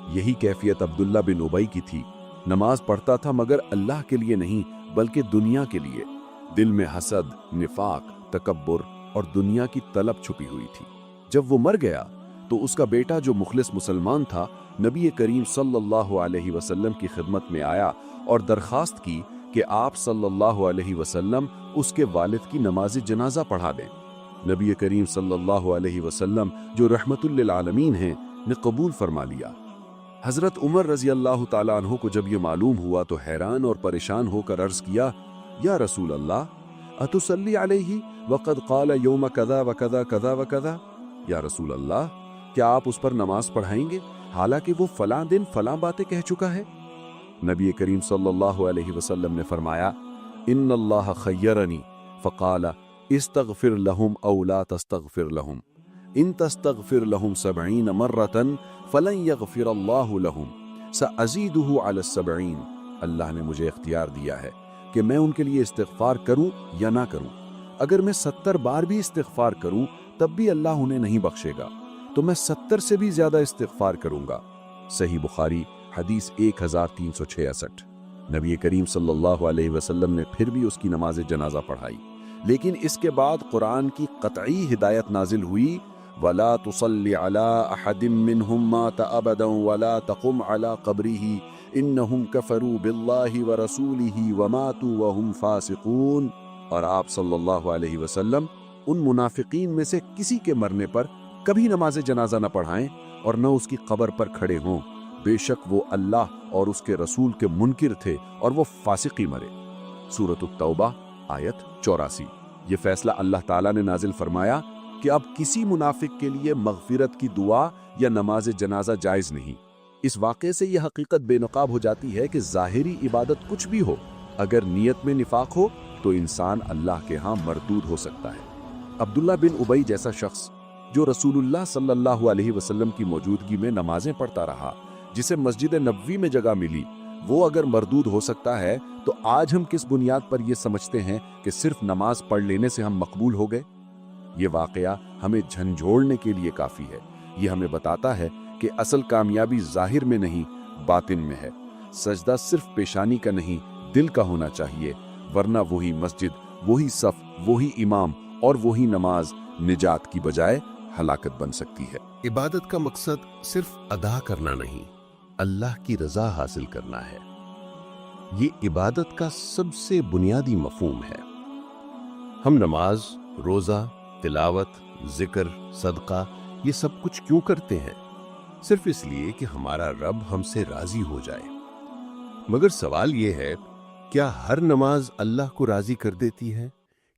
S4: यही कैफियत अब्दुल्ला बिन उबई की थी। नमाज पढ़ता था मगर अल्लाह के लिए नहीं बल्कि दुनिया के लिए। दिल में हसद, निफाक, तकब्बुर और दुनिया की तलब छुपी हुई थी। जब वो मर गया तो उसका बेटा जो मुखलिस मुसलमान था, नबी करीम सल्लल्लाहु अलैहि वसल्लम की खिदमत में आया और दरखास्त की कि आप सल्लल्लाहु अलैहि वसल्लम उसके वालिद की नमाज जनाजा पढ़ा दें। नबी करीम सल्लल्लाहु अलैहि वसल्लम जो रहमतुल लिल आलमीन हैं ने कबूल फरमा लिया। हजरत उमर रजी अल्लाह ताला अन्हु को जब ये मालूम हुआ तो हैरान और परेशान होकर अर्ज किया, या रसूल अल्लाह, अतुसल्ली अलैहि वक़द क़ाल यौम कज़ा व कज़ा कज़ा व कज़ा। या रसूल अल्लाह, क्या आप उस पर नमाज पढ़ाएंगे हालांकि वो फलां दिन फलां बातें कह चुका है? नबी करीम सल्लल्लाहु अलैहि वसल्लम ने फरमाया, इन्नल्लाह खय्यरनी फ़क़ाल इस्तग़फिर लहुम औ ला तस्तग़फिर लहुम, इन तस्तग़फिर लहुम 70 मर्रतन फ़लन यग़फ़िरल्लाहु लहुम सअज़ीदुहु अला 70। अल्लाह ने मुझे इख्तियार दिया है कि मैं उनके लिए इस्तिग़फ़ार करूं या ना करूं। अगर मैं 70 बार भी इस्तिग़फ़ार करूं तब भी अल्लाह उन्हें नहीं बख्शेगा, तो मैं 70 से भी ज्यादा इस्तिग़फ़ार करूंगा। सही बुखारी हदीस 1366। नबी करीम सल्लल्लाहु अलैहि वसल्लम ने फिर भी उसकी नमाज जनाजा पढ़ाई, लेकिन इसके बाद कुरान की क़तई हिदायत नाजिल हुई, वला तुसल्ली अला अहदिम मिनहुम मात अबदन वला तक़ुम अला क़ब्रिही इन्नहुम कफ़रू बिल्लाहि व रसूलिही व मातू व हुम फ़ासिक़ून। और आप सल्लल्लाहु अलैहि वसल्लम उन मुनाफिकीन में से किसी के मरने पर कभी नमाज जनाजा न पढ़ाएं और न उसकी कब्र पर खड़े हों। बेशक वो अल्लाह और उसके रसूल के मुनकिर थे और वो फासिकी मरे। सूरत तौबा आयत 84। ये फैसला अल्लाह ताला ने नाजिल फरमाया कि अब किसी मुनाफिक के लिए मगफिरत की दुआ या नमाज जनाजा जायज नहीं। इस वाक़े से यह हकीकत बेनकाब हो जाती है कि ज़ाहिरी इबादत कुछ भी हो, अगर नीयत में निफाक हो तो इंसान अल्लाह के यहाँ मरदूद हो सकता है। अब्दुल्ला बिन उबई जैसा शख्स जो रसूलुल्लाह सल्लल्लाहु अलैहि वसल्लम की मौजूदगी में नमाजें पढ़ता रहा, जिसे मस्जिद नबवी में जगह मिली, वो अगर मरदूद हो सकता है तो आज हम किस बुनियाद पर यह समझते हैं कि सिर्फ नमाज पढ़ लेने से हम मकबूल हो गए? ये वाकया हमें झंझोड़ने के लिए काफी है। ये हमें बताता है कि असल कामयाबी जाहिर में नहीं, बातिन में है। सजदा सिर्फ पेशानी का नहीं, दिल का होना चाहिए, वरना वही मस्जिद, वही सफ, वही इमाम और वही नमाज निजात की बजाय हलाकत बन सकती है।
S3: इबादत का मकसद सिर्फ अदा करना नहीं, अल्लाह की रजा हासिल करना है। ये इबादत का सबसे बुनियादी मफहूम है। हम नमाज, रोजा, तिलावत, जिक्र, सदका ये सब कुछ क्यों करते हैं? सिर्फ इसलिए कि हमारा रब हमसे राजी हो जाए। मगर सवाल ये है, क्या हर नमाज अल्लाह को राजी कर देती है?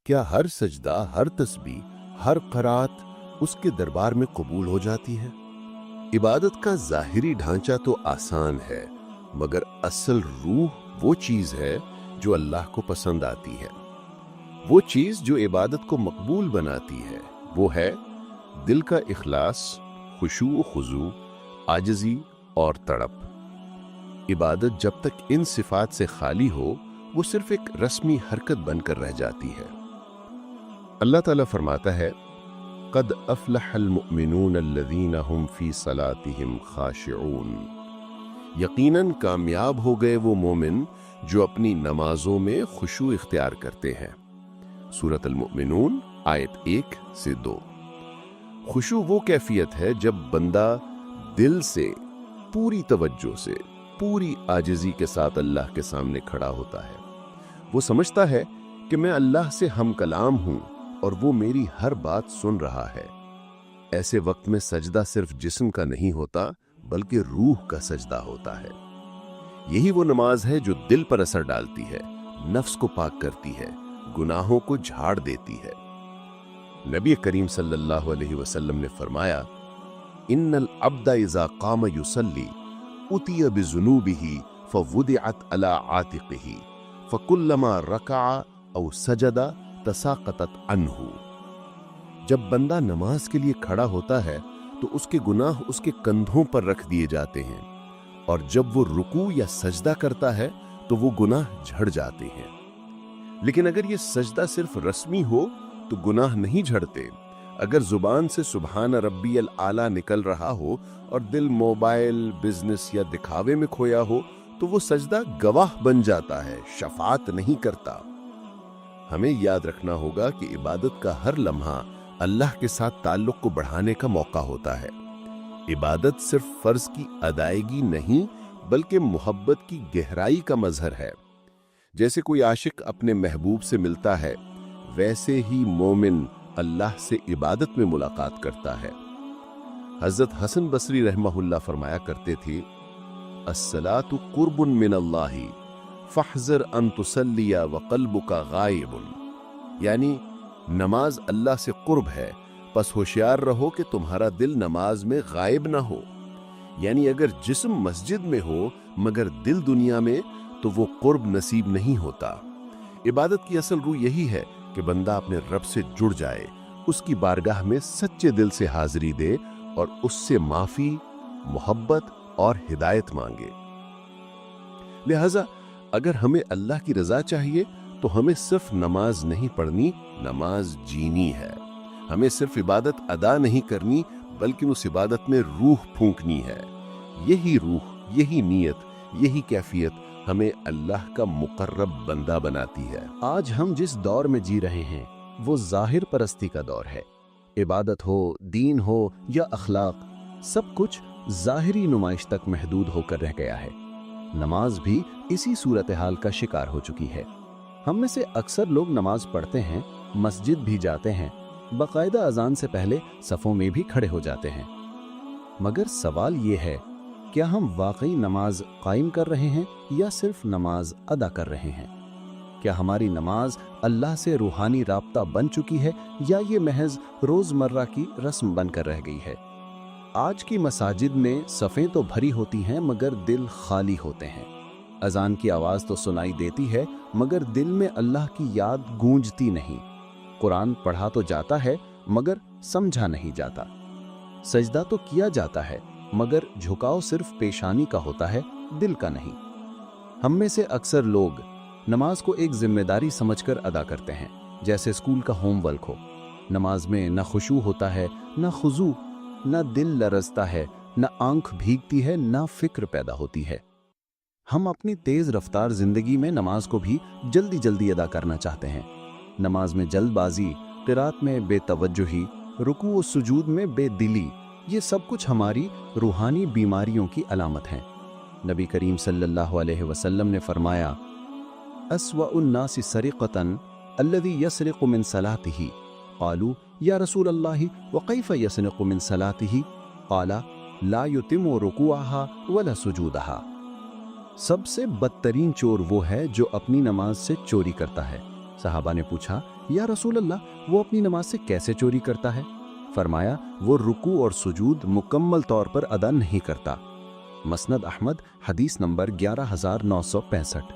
S3: क्या हर सजदा, हर तस्बीह, हर क़रात उसके दरबार में कबूल हो जाती है? इबादत का ज़ाहिरी ढांचा तो आसान है, मगर असल रूह वो चीज़ है जो अल्लाह को पसंद आती है। वो चीज़ जो इबादत को मकबूल बनाती है वो है दिल का इखलास, खुशू खुजू, आजिज़ी और तड़प। इबादत जब तक इन सिफात से खाली हो वो सिर्फ एक रस्मी हरकत बनकर रह जाती है। अल्लाह ताला फरमाता है, क़द अफ़लहल मुअमिनून अल्लज़ीना हुम फ़ी सलातिहिम ख़ाशिऊन। यकीनन कामयाब हो गए वो मोमिन जो अपनी नमाजों में खुशू इख्तियार करते हैं। सूरत अल-मुमिनून आयत 1 से 2। खुशू वो कैफियत है जब बंदा दिल से पूरी तवज्जो से, पूरी आजिज़ी के साथ अल्लाह के सामने खड़ा होता है। वो समझता है कि मैं अल्लाह से हम कलाम हूं और वो मेरी हर बात सुन रहा है। ऐसे वक्त में सजदा सिर्फ जिस्म का नहीं होता बल्कि रूह का सजदा होता है। यही वो नमाज है जो दिल पर असर डालती है, नफ्स को पाक करती है, गुनाहों को झाड़ देती है। नबी करीम सल्लल्लाहु अलैहि वसल्लम ने फरमाया, इन्नल अब्दा इज़ा क़ाम युसल्ली उतिया बिज़ुनूबिही फवुदिअत अला आतिक़िही फकुल्लमा रकअ औ सजदा तसाक़तत अन्हु। जब बंदा नमाज के लिए खड़ा होता है तो उसके गुनाह उसके कंधों पर रख दिए जाते हैं, और जब वो रुकू या सजदा करता है तो वो गुनाह झड़ जाते हैं। लेकिन अगर ये सजदा सिर्फ रस्मी हो तो गुनाह नहीं झड़ते। अगर जुबान से सुबहान रब्बियल आला निकल रहा हो और दिल मोबाइल, बिजनेस या दिखावे में खोया हो तो वो सजदा गवाह बन जाता है, शफात नहीं करता। हमें याद रखना होगा कि इबादत का हर लम्हा अल्लाह के साथ ताल्लुक को बढ़ाने का मौका होता है। इबादत सिर्फ फर्ज की अदायगी नहीं बल्कि मोहब्बत की गहराई का मजहर है। जैसे कोई आशिक अपने महबूब से मिलता है, वैसे ही मोमिन अल्लाह से इबादत में मुलाकात करता है। हजरत हसन बसरी रहमहुल्लाह फरमाया करते थे, अस्सलातु कुर्बुन मिनल्लाहि फहज़र अन तुसल्लिया व क़ल्बुका गायबुन। यानी नमाज अल्लाह से कुर्ब है, बस होशियार रहो कि तुम्हारा दिल नमाज में गायब ना हो। यानी अगर जिस्म मस्जिद में हो मगर दिल दुनिया में तो वो कुर्ब नसीब नहीं होता। इबादत की असल रूह यही है कि बंदा अपने रब से जुड़ जाए, उसकी बारगाह में सच्चे दिल से हाजिरी दे और उससे माफी, मोहब्बत और हिदायत मांगे। लिहाजा अगर हमें अल्लाह की रजा चाहिए तो हमें सिर्फ नमाज नहीं पढ़नी, नमाज जीनी है। हमें सिर्फ इबादत अदा नहीं करनी बल्कि उस इबादत में रूह फूंकनी है। यही रूह, यही नीयत, यही कैफियत हमें अल्लाह का मुकर्रब बंदा बनाती है।
S2: आज हम जिस दौर में जी रहे हैं वो जाहिर परस्ती का दौर है। इबादत हो, दीन हो या अखलाक, सब कुछ जाहिरी नुमाइश तक महदूद होकर रह गया है। नमाज भी इसी सूरत हाल का शिकार हो चुकी है। हम में से अक्सर लोग नमाज पढ़ते हैं, मस्जिद भी जाते हैं, बाकायदा अजान से पहले सफ़ों में भी खड़े हो जाते हैं। मगर सवाल ये है, क्या हम वाकई नमाज कायम कर रहे हैं या सिर्फ नमाज अदा कर रहे हैं? क्या हमारी नमाज अल्लाह से रूहानी राब्ता बन चुकी है या ये महज रोज़मर्रा की रस्म बनकर रह गई है? आज की मसाजिद में सफ़ें तो भरी होती हैं मगर दिल खाली होते हैं। अजान की आवाज़ तो सुनाई देती है मगर दिल में अल्लाह की याद गूंजती नहीं। कुरान पढ़ा तो जाता है मगर समझा नहीं जाता। सजदा तो किया जाता है मगर झुकाव सिर्फ पेशानी का होता है, दिल का नहीं। हम में से अक्सर लोग नमाज को एक जिम्मेदारी समझकर अदा करते हैं, जैसे स्कूल का होमवर्क हो। नमाज में न खुशू होता है, न खुजू, न दिल लरजता है, न आंख भीगती है, न फिक्र पैदा होती है। हम अपनी तेज रफ्तार जिंदगी में नमाज को भी जल्दी जल्दी अदा करना चाहते हैं। नमाज में जल्दबाजी, क़िरात में बेतवज्जुही, रुकू और सुजूद में बेदिली, ये सब कुछ हमारी रूहानी बीमारियों की अलामत हैं। नबी करीम सल्लल्लाहु अलैहि वसल्लम ने फरमाया, अस्वउन नासी सरिक़तन अल्लज़ी यसरिक़ु मिन सलातिही। क़ालू या रसूल अल्लाह व कैफ़ यसरिक़ु मिन सलातिही? क़ाला ला युतिमु रुकूअहा वला सुजूदहा। सबसे बदतरीन चोर वो है जो अपनी नमाज से चोरी करता है। सहाबा ने पूछा, या रसूल अल्लाह, वो अपनी नमाज से कैसे चोरी करता है? फरमाया, वो रुकू और सुजूद मुकम्मल तौर पर अदा नहीं करता। मसनद अहमद, हदीस नंबर 11965।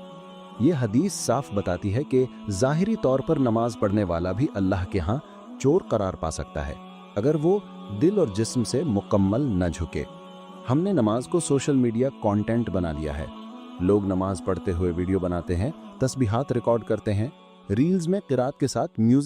S2: ये हदीस साफ बताती है कि ज़ाहिरी तौर पर नमाज पढ़ने वाला भी अल्लाह के यहाँ चोर करार पा सकता है अगर वो दिल और जिस्म से मुकम्मल न झुके। हमने नमाज को सोशल मीडिया कंटेंट बना लिया है। लोग नमाज पढ़ते हुए वीडियो बनाते हैं, तस्बीहात रिकॉर्ड करते हैं, रील्स में क़िरात के साथ म्यूजिक